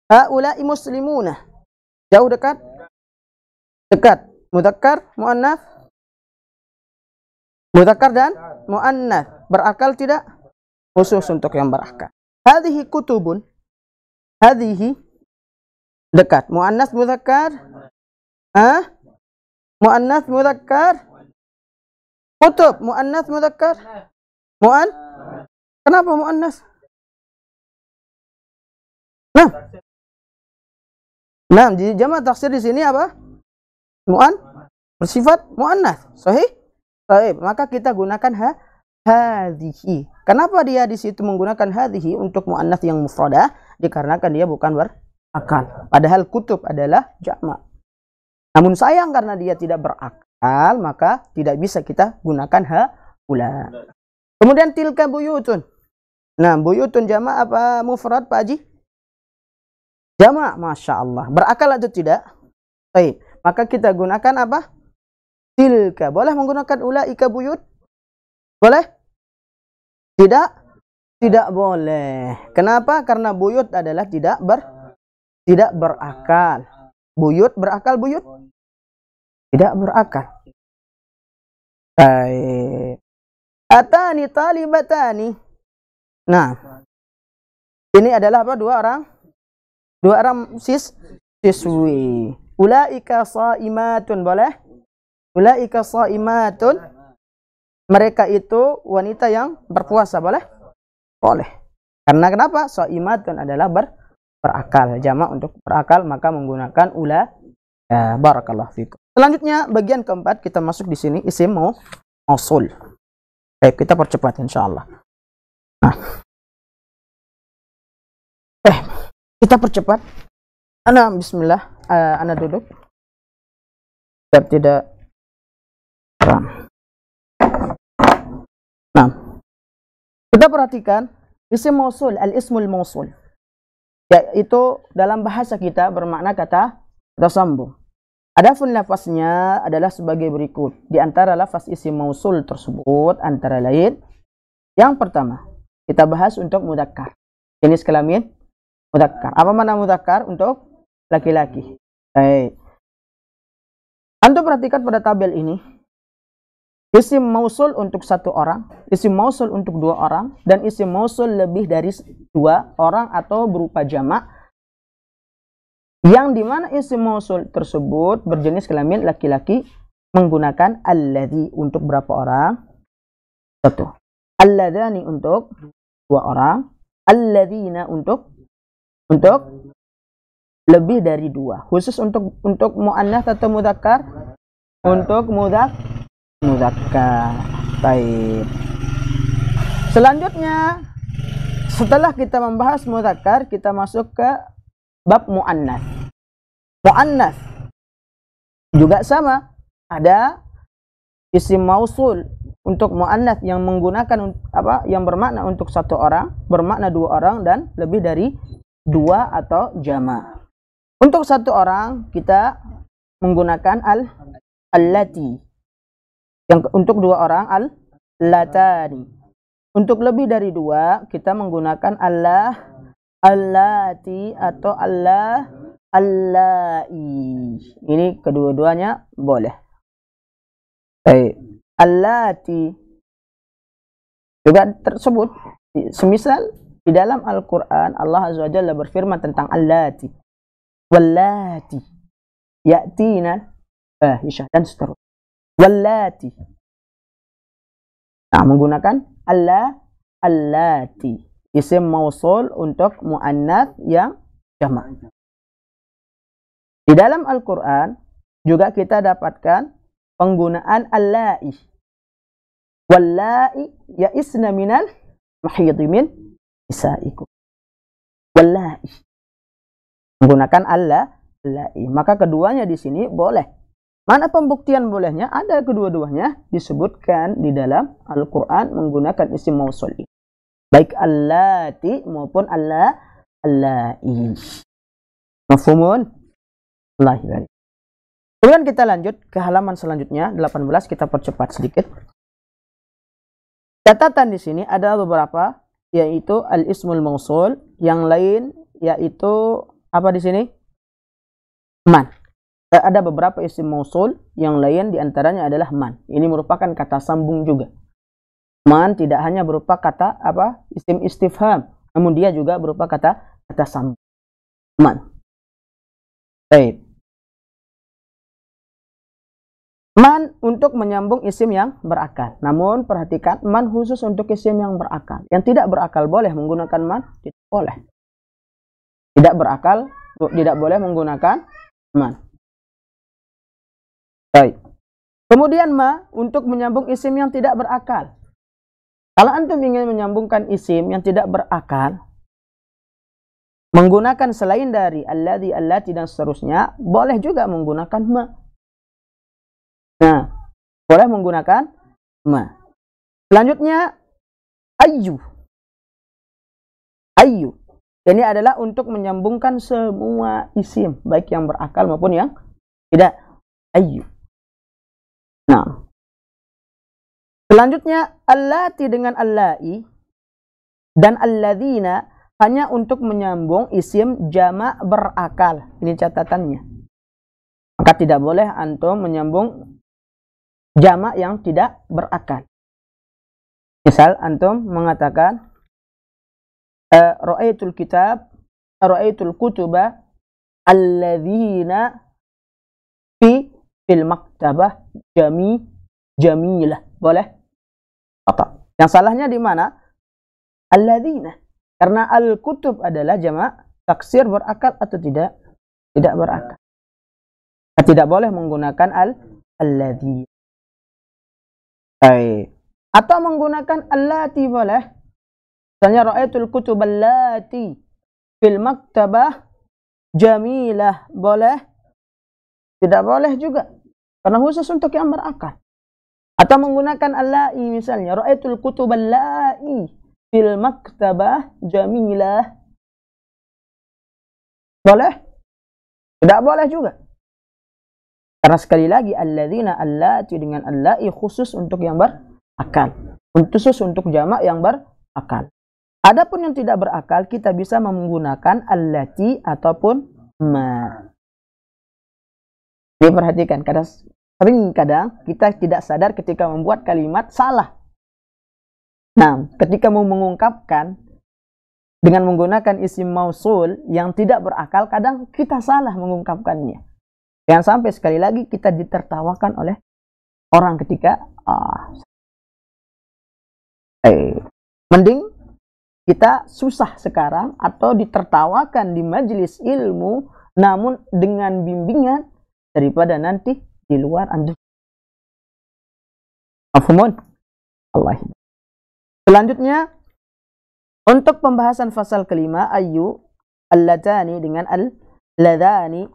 Haula'i muslimuna. Jauh dekat? Dekat. Mudzakkar, muannats? Mudzakkar dan muannats. Berakal tidak? Khusus untuk yang berakal. Hadhihi kutubun. Hadhihi dekat. Muannats mudzakkar? Muannats mudzakkar? Kutub muannats mudzakkar? Kenapa muannats? Nah, di jamak taksir di sini apa? Bersifat muannats. Sahih? Sahih. Maka kita gunakan hadhihi. Kenapa dia di situ menggunakan hadhihi untuk muannats yang mufradah? Dikarenakan dia bukan berakal. Padahal kutub adalah jamak. Namun sayang karena dia tidak berakal, maka tidak bisa kita gunakan haula. Kemudian tilka buyutun. Nah, buyutun jamak apa mufrad, Pak Haji? Jamak, Masya Allah. Berakal atau tidak? Baik. Maka kita gunakan apa? Tilka. Boleh menggunakan ulaika buyut? Boleh? Tidak? Tidak boleh. Kenapa? Karena buyut adalah tidak berakal. Buyut berakal, buyut? Tidak berakal. Baik. Atani talibatani. Nah, ini adalah apa? Dua orang siswi. Ulaika shaimatun, boleh? Ulaika shaimatun. Mereka itu wanita yang berpuasa, boleh? Boleh. Karena kenapa? Shaimatun adalah berakal. Jamak untuk berakal, maka menggunakan ya, barakallahu fikum. Selanjutnya bagian keempat, kita masuk di sini isim mausul. Baik, kita percepat insyaallah. Nah. Kita percepat. Bismillah. Ana duduk. Tidak. Nah. Kita perhatikan isim mausul, al-ismul mausul. Yaitu dalam bahasa kita bermakna kata sambung. Adapun lafaznya adalah sebagai berikut. Di antara lafaz isim mausul tersebut antara lain, yang pertama, kita bahas untuk mudzakkar. Jenis kelamin mudzakkar. Apa makna mudzakkar? Untuk laki-laki. Baik. Antum perhatikan pada tabel ini. Isim mausul untuk satu orang, isim mausul untuk dua orang, dan isim mausul lebih dari dua orang atau berupa jamak. Yang dimana isim mausul tersebut berjenis kelamin laki-laki menggunakan alladzi untuk berapa orang? Satu. Alladzani untuk dua orang. Alladzina untuk lebih dari dua. Khusus untuk muannats atau mudzakkar? Untuk mudzakkar. Baik. Selanjutnya, setelah kita membahas mudzakkar, kita masuk ke bab muannats. Muannats juga sama, ada isim mausul untuk muannats yang menggunakan yang bermakna untuk satu orang, bermakna dua orang, dan lebih dari dua atau jamak. Untuk satu orang kita menggunakan allati. Yang untuk dua orang allatani. Untuk lebih dari dua kita menggunakan allati atau allai. Ini kedua-duanya boleh. Allati juga tersebut semisal di dalam Al-Qur'an Allah Azza wa Jalla berfirman tentang allati, wallati ya'tina fahisyah dan seterusnya. Wallati. Nah, menggunakan allati. Isim mausul untuk muannats yang jamak. Di dalam Al-Qur'an juga kita dapatkan penggunaan allai. Wallai ya'isna minal mahidhi min nisaikum. Wallai. Menggunakan allai. Maka keduanya di sini boleh. Mana pembuktian bolehnya? Ada kedua-duanya disebutkan di dalam Al-Qur'an menggunakan isim mausul. Baik allati maupun allai. Mafhumun? Allahi. Kemudian kita lanjut ke halaman selanjutnya 18, kita percepat sedikit. Catatan di sini ada beberapa, yaitu al-ismul mausul, yang lain yaitu apa di sini? Man. Ada beberapa isim mausul, yang lain diantaranya adalah man. Ini merupakan kata sambung juga. Man tidak hanya berupa kata isim istifham, namun dia juga berupa kata sambung. Man. Baik. Man untuk menyambung isim yang berakal. Namun perhatikan, man khusus untuk isim yang berakal. Yang tidak berakal boleh menggunakan man? Tidak boleh. Tidak berakal, tidak boleh menggunakan man. Baik. Kemudian ma untuk menyambung isim yang tidak berakal. Kalau antum ingin menyambungkan isim yang tidak berakal, menggunakan selain dari alladzi, allati dan seterusnya, boleh juga menggunakan ma. Nah, boleh menggunakan ma. Selanjutnya ayyu. Ayyu. Ini adalah untuk menyambungkan semua isim, baik yang berakal maupun yang tidak. Ayyu. Nah. Selanjutnya allati dengan allai dan alladzina hanya untuk menyambung isim jamak berakal. Ini catatannya. Maka tidak boleh antum menyambung jamak yang tidak berakal. Misal antum mengatakan ra'aitul kitab, ra'aitul kutuba alladzina fil maktabah jamilah. Boleh? Apa? Yang salahnya di mana? Alladzina. Karena al-kutub adalah jamak taksir berakal atau tidak? Tidak berakal. Tidak boleh menggunakan alladzi. Atau menggunakan allati boleh. Misalnya ra'aitul kutub allati fil maktabah jamilah. Boleh? Tidak boleh juga. Karena khusus untuk yang berakal. Atau menggunakan allai misalnya ra'aitul kutub allai fil maktabah jamilah. Boleh? Tidak boleh juga. Karena sekali lagi alladzina allati dengan allai khusus untuk yang berakal. Khusus untuk jamak yang berakal. Adapun yang tidak berakal kita bisa menggunakan allati ataupun ma. Diperhatikan, kadang kita tidak sadar ketika membuat kalimat salah. Nah, ketika mau mengungkapkan dengan menggunakan isim mausul yang tidak berakal, kadang kita salah mengungkapkannya. Jangan sampai sekali lagi kita ditertawakan oleh orang ketika mending kita susah sekarang atau ditertawakan di majelis ilmu namun dengan bimbingan daripada nanti di luar Anda. Mafhumun? Allah. Selanjutnya untuk pembahasan fasal kelima ayu alladani dengan al-ladani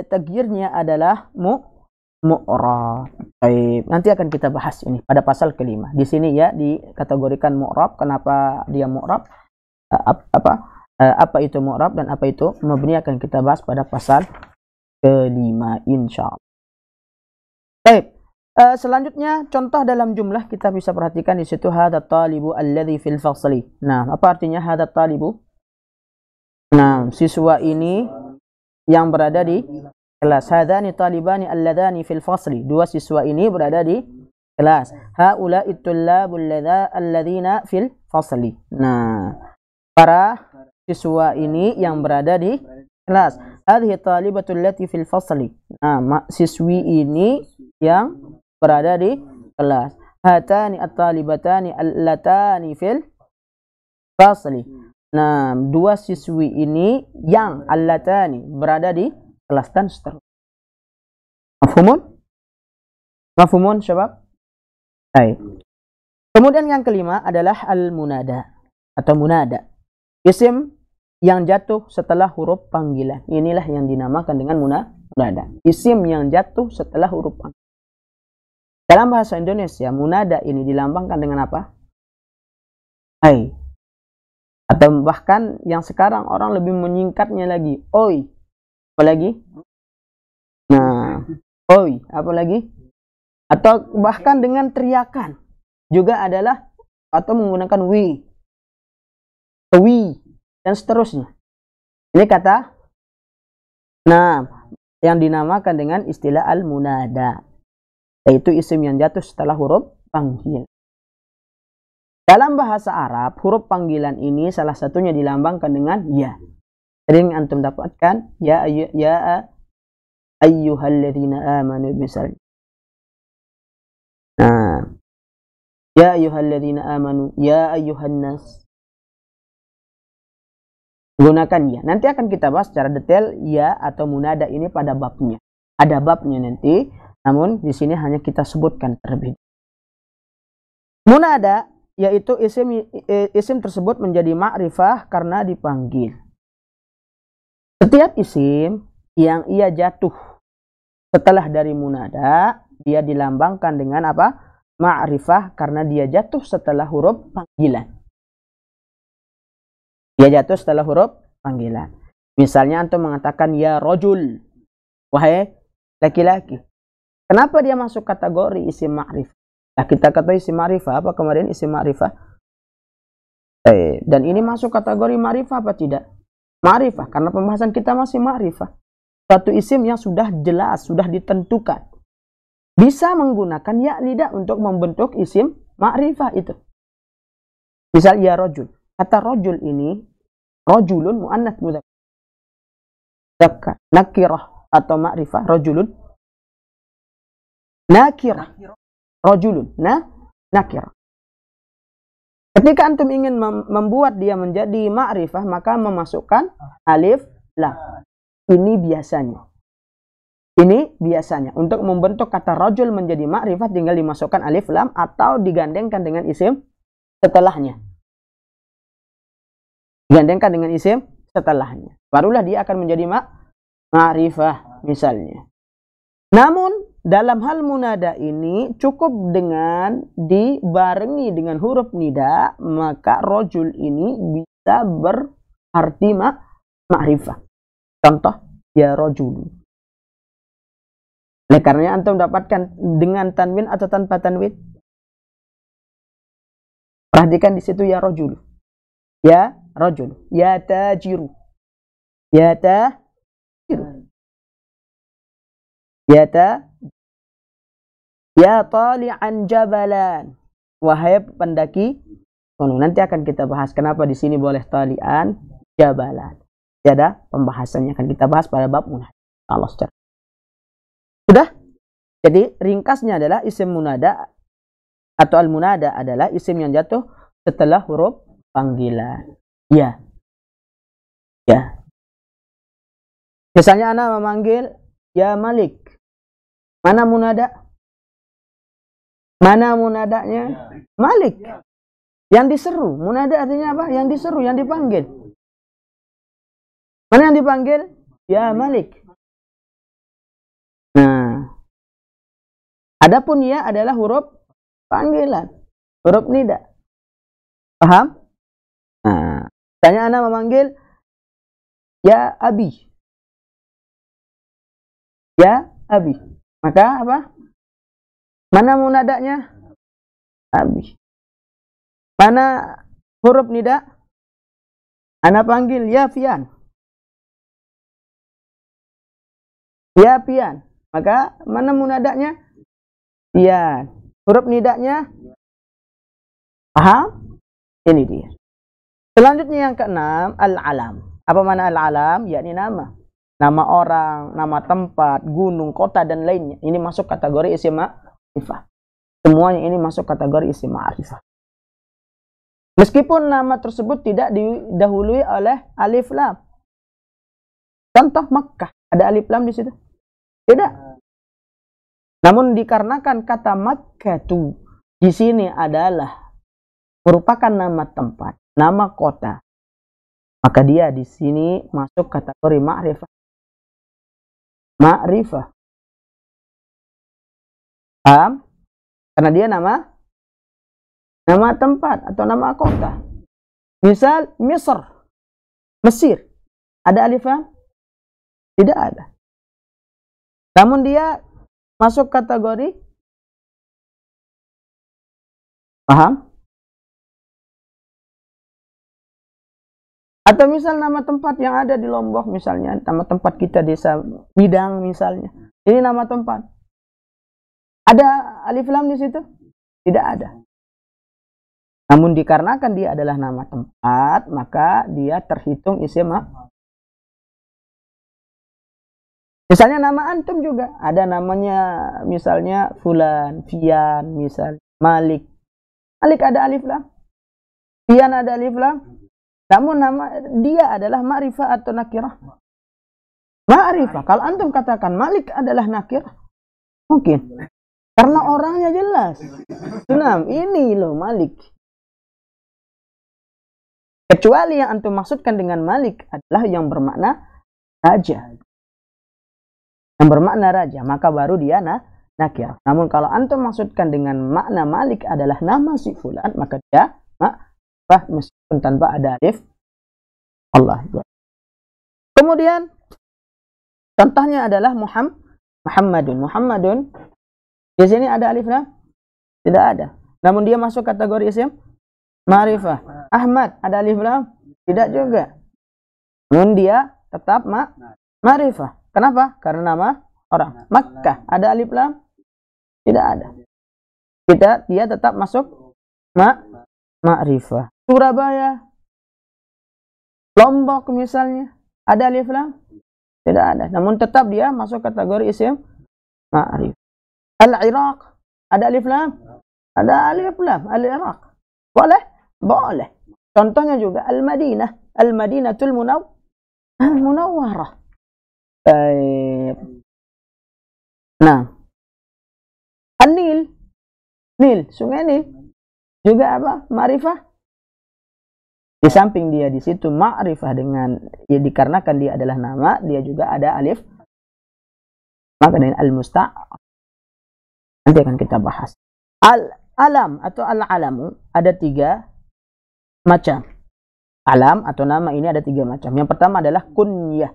tagyirnya adalah mu'rab. Baik, nanti akan kita bahas ini pada pasal kelima. Di sini ya dikategorikan mu'rab. Kenapa dia mu'rab? Apa itu mu'rab dan apa itu mabni akan kita bahas pada pasal kelima insyaallah. Baik. Selanjutnya contoh dalam jumlah kita bisa perhatikan di situ hadza talibu alladzi fil fasli. Nah, apa artinya hadza talibu? Nah, siswa ini yang berada di kelas. Hadzani talibani alladhani fil fasli. Dua siswa ini berada di kelas. Haula'i tullabul alladzina fil fasli. Nah, para siswa ini yang berada di kelas. Hadhihi talibatul lati fil fasli. Nah, siswi ini yang berada di kelas. Hatani at-talibatani allatani fil fasli. Nah, dua siswi ini yang allatani berada di kelas dan seterusnya. Mafhumun? Mafhumun syabab? Baik. Kemudian yang kelima adalah al-munada atau munada. Isim yang jatuh setelah huruf panggilan. Inilah yang dinamakan dengan munada. Isim yang jatuh setelah huruf panggilan. Dalam bahasa Indonesia, munada ini dilambangkan dengan apa? Hai. Atau bahkan yang sekarang orang lebih menyingkatnya lagi, oi. Apa lagi? Nah, oi, apa lagi? Atau bahkan dengan teriakan juga adalah atau menggunakan wi, dan seterusnya. Ini kata. Nah, yang dinamakan dengan istilah al-munada, yaitu isim yang jatuh setelah huruf panggilan. Dalam bahasa Arab, huruf panggilan ini salah satunya dilambangkan dengan ya. Sering antum dapatkan ya ayyuhalladzina amanu misalnya. Nah, ya ayyuhalladzina amanu, ya ayyuhan nas. Gunakan ya. Nanti akan kita bahas secara detail ya atau munada ini pada babnya. Ada babnya nanti, namun di sini hanya kita sebutkan terlebih. Munada yaitu isim tersebut menjadi ma'rifah karena dipanggil. Setiap isim yang ia jatuh setelah dari munada, dia dilambangkan dengan apa? Ma'rifah karena dia jatuh setelah huruf panggilan. Dia jatuh setelah huruf panggilan. Misalnya antum mengatakan ya rajul, wahai laki-laki. Kenapa dia masuk kategori isim ma'rifah? Nah, kita kata isim ma'rifah apa kemarin isim ma'rifah? Dan ini masuk kategori ma'rifah apa tidak? Ma'rifah, karena pembahasan kita masih ma'rifah. Satu isim yang sudah jelas, sudah ditentukan. Bisa menggunakan ya lidah untuk membentuk isim ma'rifah itu. Misal ya rajul. Kata rajul ini rajulun muannats mudzakkar. Nakirah atau ma'rifah rajulun nakirah. Rajulun nakirah. Ketika antum ingin membuat dia menjadi ma'rifah, maka memasukkan alif lam. Ini biasanya untuk membentuk kata rajul menjadi ma'rifah tinggal dimasukkan alif lam atau digandengkan dengan isim setelahnya. Digandengkan dengan isim setelahnya. Barulah dia akan menjadi ma'rifah misalnya. Namun dalam hal munada ini cukup dengan dibarengi dengan huruf nida, maka rajul ini bisa berarti ma'rifah. Contoh ya rajul. Oleh karenanya antum dapatkan dengan tanwin atau tanpa tanwin. Perhatikan di situ ya rajul. Ya rajul. Ya tajiru. Ya tajiru. Ya ta. Ya tali'an jabalan. Wahai pendaki gunung. Nanti akan kita bahas kenapa di sini boleh tali'an jabalan. Ada pembahasannya akan kita bahas pada bab munada. Allah secara. Sudah? Jadi ringkasnya adalah isim munada atau al-munada adalah isim yang jatuh setelah huruf panggilan. Ya. Ya. Misalnya ana memanggil ya Malik. Mana munada? Mana munadanya? Malik. Yang diseru. Munada artinya apa? Yang diseru, yang dipanggil. Mana yang dipanggil? Ya Malik. Nah. Adapun ya adalah huruf panggilan. Huruf nida. Paham? Nah. Tanya ana memanggil ya Abi. Ya Abi. Maka apa? Mana munadanya? Abi. Mana huruf nida? Ana panggil ya Fian. Ya Pian. Maka mana munadanya? Pian. Huruf nidanya? Paham? Ini dia. Selanjutnya yang keenam, al-alam. Apa mana al-alam? Yakni nama. Nama orang, nama tempat, gunung, kota, dan lainnya. Ini masuk kategori isim ma'rifah. Semuanya ini masuk kategori isim ma'rifah. Meskipun nama tersebut tidak didahului oleh alif lam. Contoh Makkah, ada alif lam di situ? Tidak. Namun dikarenakan kata Makkah itu di sini adalah merupakan nama tempat, nama kota, maka dia di sini masuk kategori ma'rifah. Ma'rifah. Paham? Karena dia nama tempat atau nama kota. Misal Misr, Mesir. Ada alif lam? Tidak ada. Namun dia masuk kategori, paham? Atau misal nama tempat yang ada di Lombok misalnya, nama tempat kita desa Bidang misalnya. Ini nama tempat. Ada alif lam di situ? Tidak ada. Namun dikarenakan dia adalah nama tempat, maka dia terhitung isim. Misalnya nama antum juga ada namanya, misalnya Fulan, Fian, misal Malik. Malik ada alif lam. Fian ada alif lam. Namun nama dia adalah ma'rifah atau nakirah? Ma'rifah. Kalau antum katakan Malik adalah nakirah, mungkin. Karena orangnya jelas. Senam, ini loh Malik. Kecuali yang antum maksudkan dengan Malik adalah yang bermakna raja. Yang bermakna raja, maka baru dia nakirah. Namun kalau antum maksudkan dengan makna Malik adalah nama si fulan, maka dia ma'rifah meskipun tanpa ada alif Allah. Kemudian contohnya adalah Muhammadun. Di sini ada alif lam? Tidak ada. Namun dia masuk kategori isim ma'rifah. Ahmad ada alif lam? Tidak juga. Namun dia tetap ma'rifah. Kenapa? Karena nama orang. Makkah ada alif lam? Tidak ada. Dia tetap masuk ma'rifah. Surabaya, Lombok misalnya, ada alif lam? Tidak ada. Namun tetap dia masuk kategori isim ma'rifah. Al-Iraq, ada alif lam? Ada alif lam. Al-Iraq. Boleh? Boleh. Contohnya juga Al-Madinah. Al-Madinatul Munawwarah. Baik. Nah, An-Nil, sungai Nil juga apa? Ma'rifah. Di samping dia di situ ma'rifah dengan ya dikarenakan dia adalah nama, dia juga ada alif. Maka dengan al-musta'af nanti akan kita bahas. Al-alam atau al-alamu ada 3 macam. Alam atau nama ini ada 3 macam. Yang pertama adalah kunyah.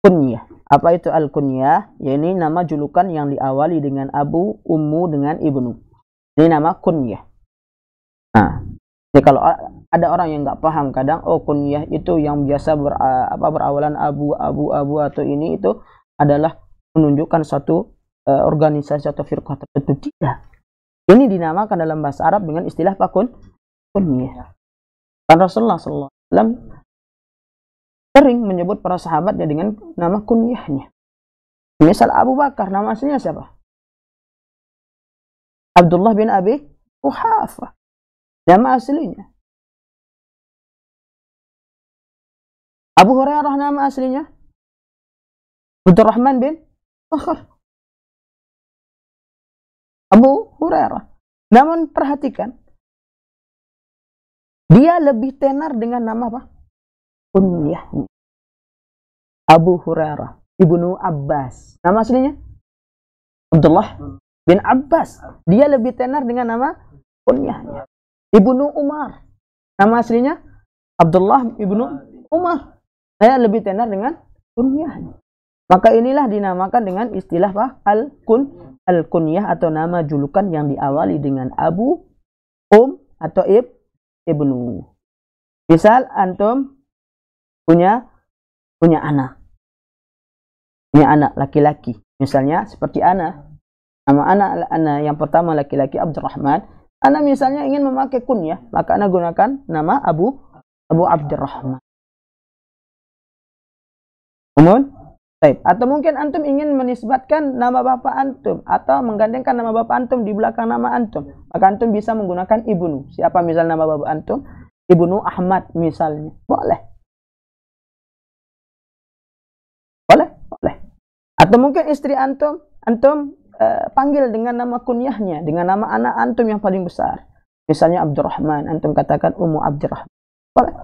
kunyah. Apa itu al-kunyah? Ya, ini nama julukan yang diawali dengan abu, ummu dengan ibnu. Ini nama kunyah. Nah, jadi kalau ada orang yang nggak paham kadang, oh kunyah itu yang biasa berawalan abu atau ini itu adalah menunjukkan suatu organisasi atau firqah tertentu. Tidak. Ini dinamakan dalam bahasa Arab dengan istilah kunyah. Dan Rasulullah SAW sering menyebut para sahabatnya dengan nama kunyahnya. Misal Abu Bakar, nama aslinya siapa? Abdullah bin Abi Quhafah. Nama aslinya. Abu Hurairah nama aslinya Abdurrahman bin Sakhar. Abu Hurairah. Namun perhatikan, dia lebih tenar dengan nama apa? Kunyahnya. Abu Hurairah ibnu Abbas. Nama aslinya Abdullah bin Abbas. Dia lebih tenar dengan nama kunyahnya. Ibnu Umar. Nama aslinya Abdullah ibnu Umar. Saya lebih tenar dengan kunyahnya. Maka inilah dinamakan dengan istilah apa? Al-kunyah atau nama julukan yang diawali dengan abu, atau ibnu. Misal antum punya anak. Punya anak laki-laki. Misalnya seperti ana. Nama anak yang pertama laki-laki Abdurrahman. Ana misalnya ingin memakai kunyah, maka ana gunakan nama Abu Abdurrahman. Baik. Atau mungkin antum ingin menisbatkan nama bapak antum atau menggandengkan nama bapak antum di belakang nama antum, maka antum bisa menggunakan ibnu. Siapa misal nama bapak antum? Ibnu Ahmad misalnya. Boleh. Atau mungkin istri antum panggil dengan nama kunyahnya, dengan nama anak antum yang paling besar. Misalnya Abdurrahman, antum katakan Ummu Abdurrahman. Boleh.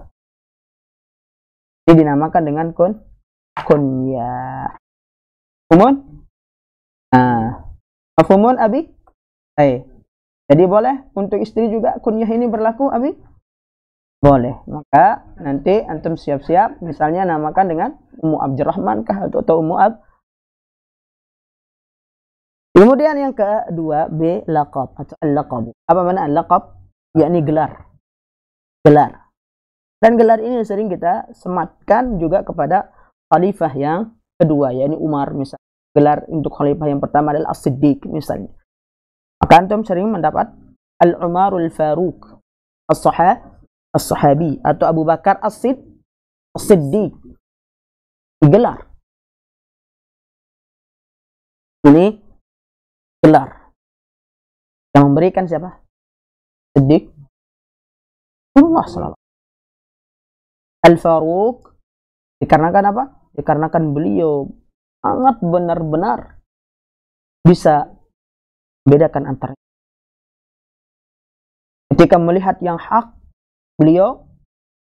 Ini dinamakan dengan kunyah. Mafhumun abi? Jadi boleh untuk istri juga kunyah ini berlaku abi? Boleh. Maka nanti antum siap-siap misalnya namakan dengan Ummu Abdurrahman kah atau Ummu Ab. Kemudian yang kedua, B, laqab atau al-laqab. Apa makna al-laqab? Yakni gelar. Dan gelar ini sering kita sematkan juga kepada khalifah yang kedua, yakni Umar misalnya. Gelar untuk khalifah yang pertama adalah As-Siddiq misalnya. Maka antum sering mendapat Al-Umarul Faruq As-Sahabi atau Abu Bakar As-Siddiq. Gelar. Ini gelar yang memberikan siapa? Siddiq Allah SWT. Al-Faruq dikarenakan apa? Dikarenakan beliau sangat benar-benar bisa membedakan antara. Ketika melihat yang hak, beliau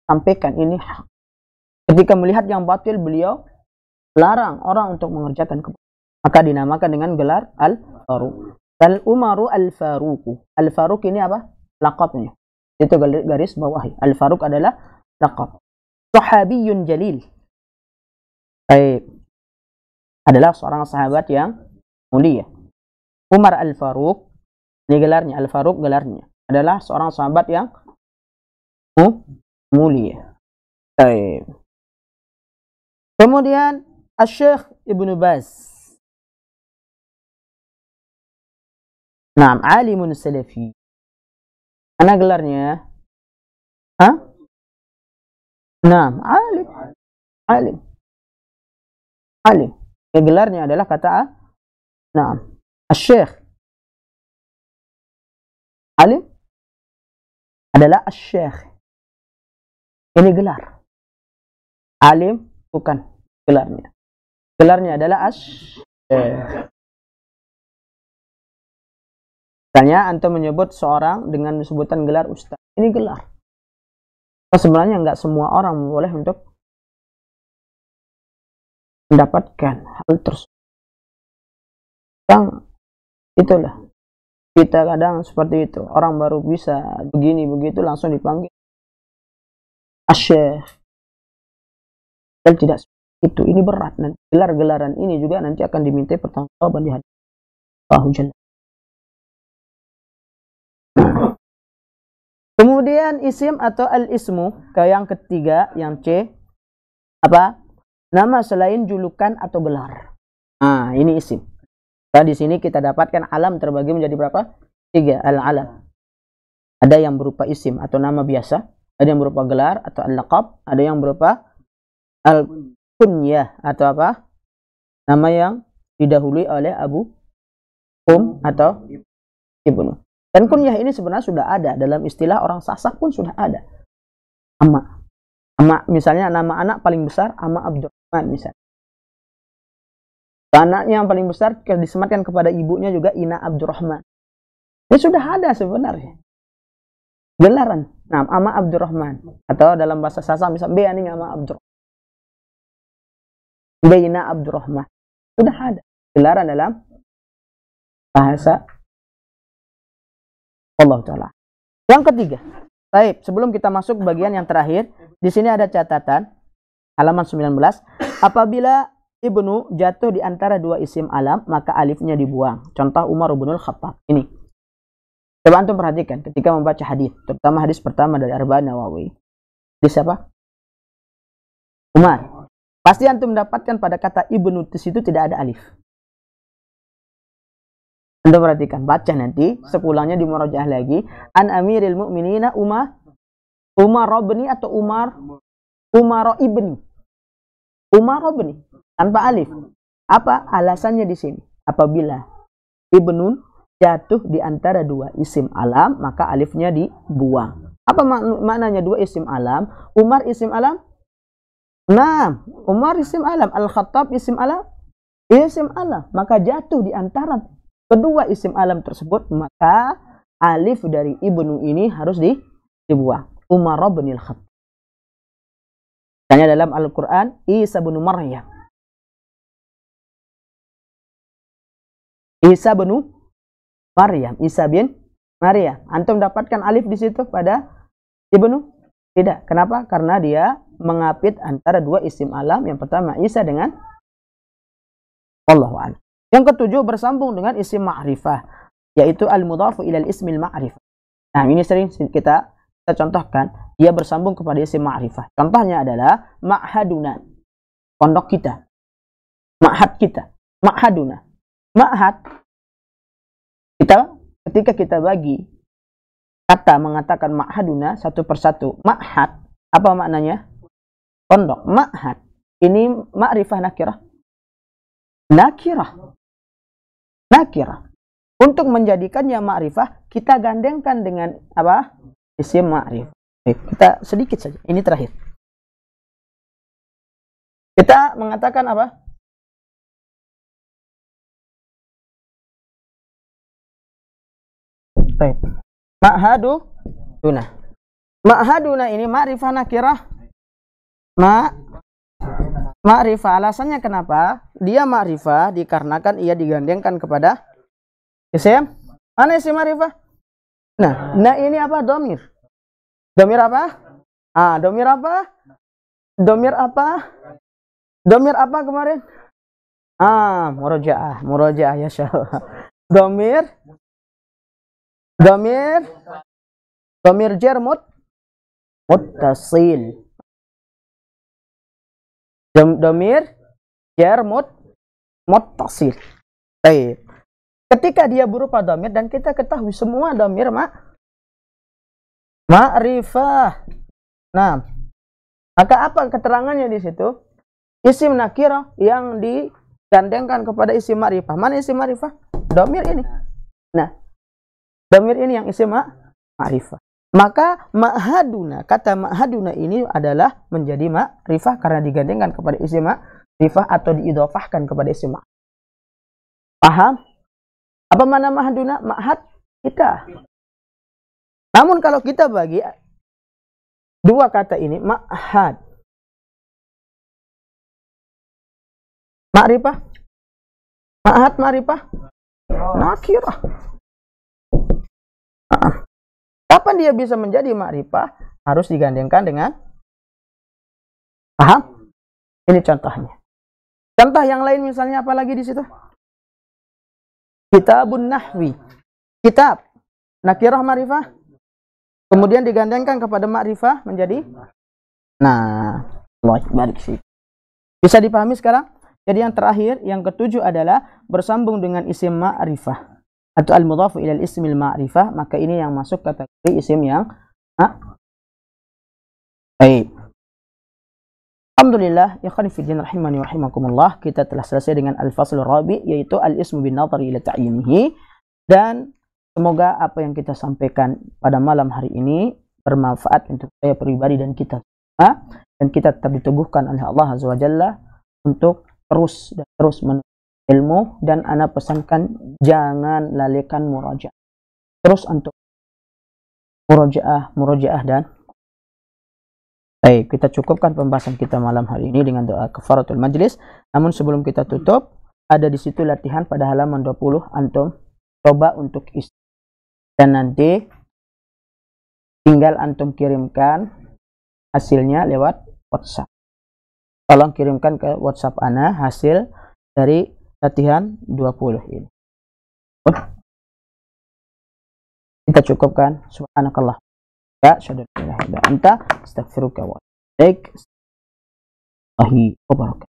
sampaikan ini hak. Ketika melihat yang batil, beliau larang orang untuk mengerjakan kebaikan. Maka dinamakan dengan gelar Al-Faruq. Al-Umaru Al-Faruq. Al-Faruq ini apa? Laqabnya. Itu garis bawahi. Al-Faruq adalah laqab. Sahabiyun jalil. Baik. Adalah seorang sahabat yang mulia. Umar Al-Faruq. Ini gelarnya. Al-Faruq gelarnya. Adalah seorang sahabat yang mulia. Baik. Kemudian Asy-Syaikh Ibnu Baz. Naam, alimun salafi. Mana gelarnya? Naam, alim. Gelarnya adalah kata naam, Asy-Syaikh. Alim adalah Asy-Syaikh. Ini gelar. Alim bukan gelarnya. Gelarnya adalah Asy-Syaikh. Misalnya antum menyebut seorang dengan sebutan gelar ustaz. Ini gelar. Sebenarnya nggak semua orang boleh untuk mendapatkan hal tersebut. Itulah. Kita kadang seperti itu. Orang baru bisa begini begitu langsung dipanggil Asy-Syaikh. Dan tidak. Itu ini berat nanti. Gelar-gelaran ini juga nanti akan dimintai pertanggungjawaban di hadapan Allah Jalla. Kemudian isim atau al-ismu, ke yang ketiga, yang C, apa? Nama selain julukan atau gelar. Nah, ini isim. Nah, di sini kita dapatkan alam terbagi menjadi berapa? 3, al-alam. Ada yang berupa isim atau nama biasa, ada yang berupa gelar atau al-laqab, ada yang berupa al-kunyah atau apa? Nama yang didahului oleh abu, atau ibnu. Dan kunyah ini sebenarnya sudah ada dalam istilah orang Sasak pun sudah ada. Ama misalnya nama anak paling besar Ama Abdurrahman misalnya. Anaknya yang paling besar disematkan kepada ibunya juga Ina Abdurrahman. Ini sudah ada sebenarnya. Gelaran. Nah, Ama Abdurrahman atau dalam bahasa Sasak misalnya Beaning Ama Abdurrahman. Beina Abdurrahman. Sudah ada gelaran dalam bahasa Allah Ta'ala. Yang ketiga, baik, sebelum kita masuk bagian yang terakhir, di sini ada catatan halaman 19. Apabila ibnu jatuh di antara dua isim alam, maka alifnya dibuang. Contoh Umar bin Khattab. Ini. Coba antum perhatikan ketika membaca hadis, terutama hadis pertama dari Arba'in Nawawi. Di siapa? Umar. Pasti antum mendapatkan pada kata ibnu di situ tidak ada alif. Anda perhatikan, baca nanti, sepulangnya di murojaah lagi. An Amiril Mu'minina Umar ibni atau Umar ibni. Umar ibni tanpa alif. Apa alasannya di sini? Apabila ibnun jatuh di antara dua isim alam, maka alifnya dibuang. Apa maknanya dua isim alam? Umar isim alam? Nah, Umar isim alam, Al-Khattab isim alam? Isim alam, maka jatuh di antara kedua isim alam tersebut, maka alif dari ibnu ini harus dibuang. Umar bin Khattab. Tanya dalam Al-Quran, Isa bin Maryam. Isa bin Maryam. Isa bin Maryam. Antum dapatkan alif di situ pada ibnu? Tidak. Kenapa? Karena dia mengapit antara dua isim alam. Yang pertama Isa dengan Allahu a'lam. Yang ketujuh bersambung dengan isim ma'rifah, yaitu al-mudhafu ilal ismil ma'rifah. Nah, ini sering kita contohkan, dia bersambung kepada isim ma'rifah. Contohnya adalah ma'haduna, pondok kita. Ma'had kita, ma'haduna. Ma'had, ketika kita bagi kata mengatakan ma'haduna satu persatu. Ma'had, apa maknanya? Pondok. Ma'had, ini ma'rifah nakirah. Nakirah. Untuk menjadikannya ma'rifah, kita gandengkan dengan apa? Isim ma'rifah. Kita sedikit saja. Ini terakhir. Kita mengatakan apa? Baik. Ma'haduna. Ma'haduna ini ma'rifah nakirah. Ma'rifah, alasannya kenapa? Dia ma'rifah dikarenakan ia digandengkan kepada isim. Mana isim ma'rifah? Nah ini apa? Domir. Domir apa? Domir apa? Domir apa? Domir apa kemarin? Murojaah ya syallah. Domir jar muttasil. Domir jar muttasil. Baik. Ketika dia berupa domir, dan kita ketahui semua domir ma'rifah. Nah, maka apa keterangannya di situ? Isim nakirah yang digandengkan kepada isim ma'rifah. Mana isim ma'rifah? Domir ini. Nah, domir ini yang isim ma'rifah. Maka ma'haduna, kata ma'haduna ini adalah menjadi ma'rifah karena digandengkan kepada isim ma'rifah atau diidhofahkan kepada isim ma'rifah. Paham? Apa mana ma'haduna? Ma'had kita. Namun kalau kita bagi dua kata ini, ma'had, ma'rifah, ma'had ma'rifah, nakirah. Kapan dia bisa menjadi ma'rifah? Harus digandengkan dengan, paham? Ini contohnya. Contoh yang lain misalnya apa lagi di situ? Kitabun nahwi. Kitab. Nakirah ma'rifah. Kemudian digandengkan kepada ma'rifah menjadi. Nah, Allah barik sih. Bisa dipahami sekarang? Jadi yang terakhir, yang ketujuh adalah bersambung dengan isim ma'rifah atau al-mudhafu ilal ismil ma'rifah, maka ini yang masuk kategori isim yang baik. Alhamdulillah, ya khani fi din rahimani wa rahimakumullah, kita telah selesai dengan al-faslur rabi, yaitu al-ismu bin nadhari ila ta'yinihi, dan semoga apa yang kita sampaikan pada malam hari ini bermanfaat untuk saya pribadi dan kita semua, dan kita tetap diteguhkan oleh Allah Azza wa Jalla untuk terus menuntut ilmu, dan ana pesankan jangan lalaikan murajaah. Terus untuk murojaah dan baik, kita cukupkan pembahasan kita malam hari ini dengan doa kafaratul majlis. Namun sebelum kita tutup, ada di situ latihan pada halaman 20, antum coba untuk isi. Dan nanti tinggal antum kirimkan hasilnya lewat WhatsApp. Tolong kirimkan ke WhatsApp ana hasil dari latihan 20 ini. Kita cukupkan. Subhanakallah. Ya, syahadu la ilaha illa anta, astaghfiruka wa atubu ilaik. Wabarakatuh.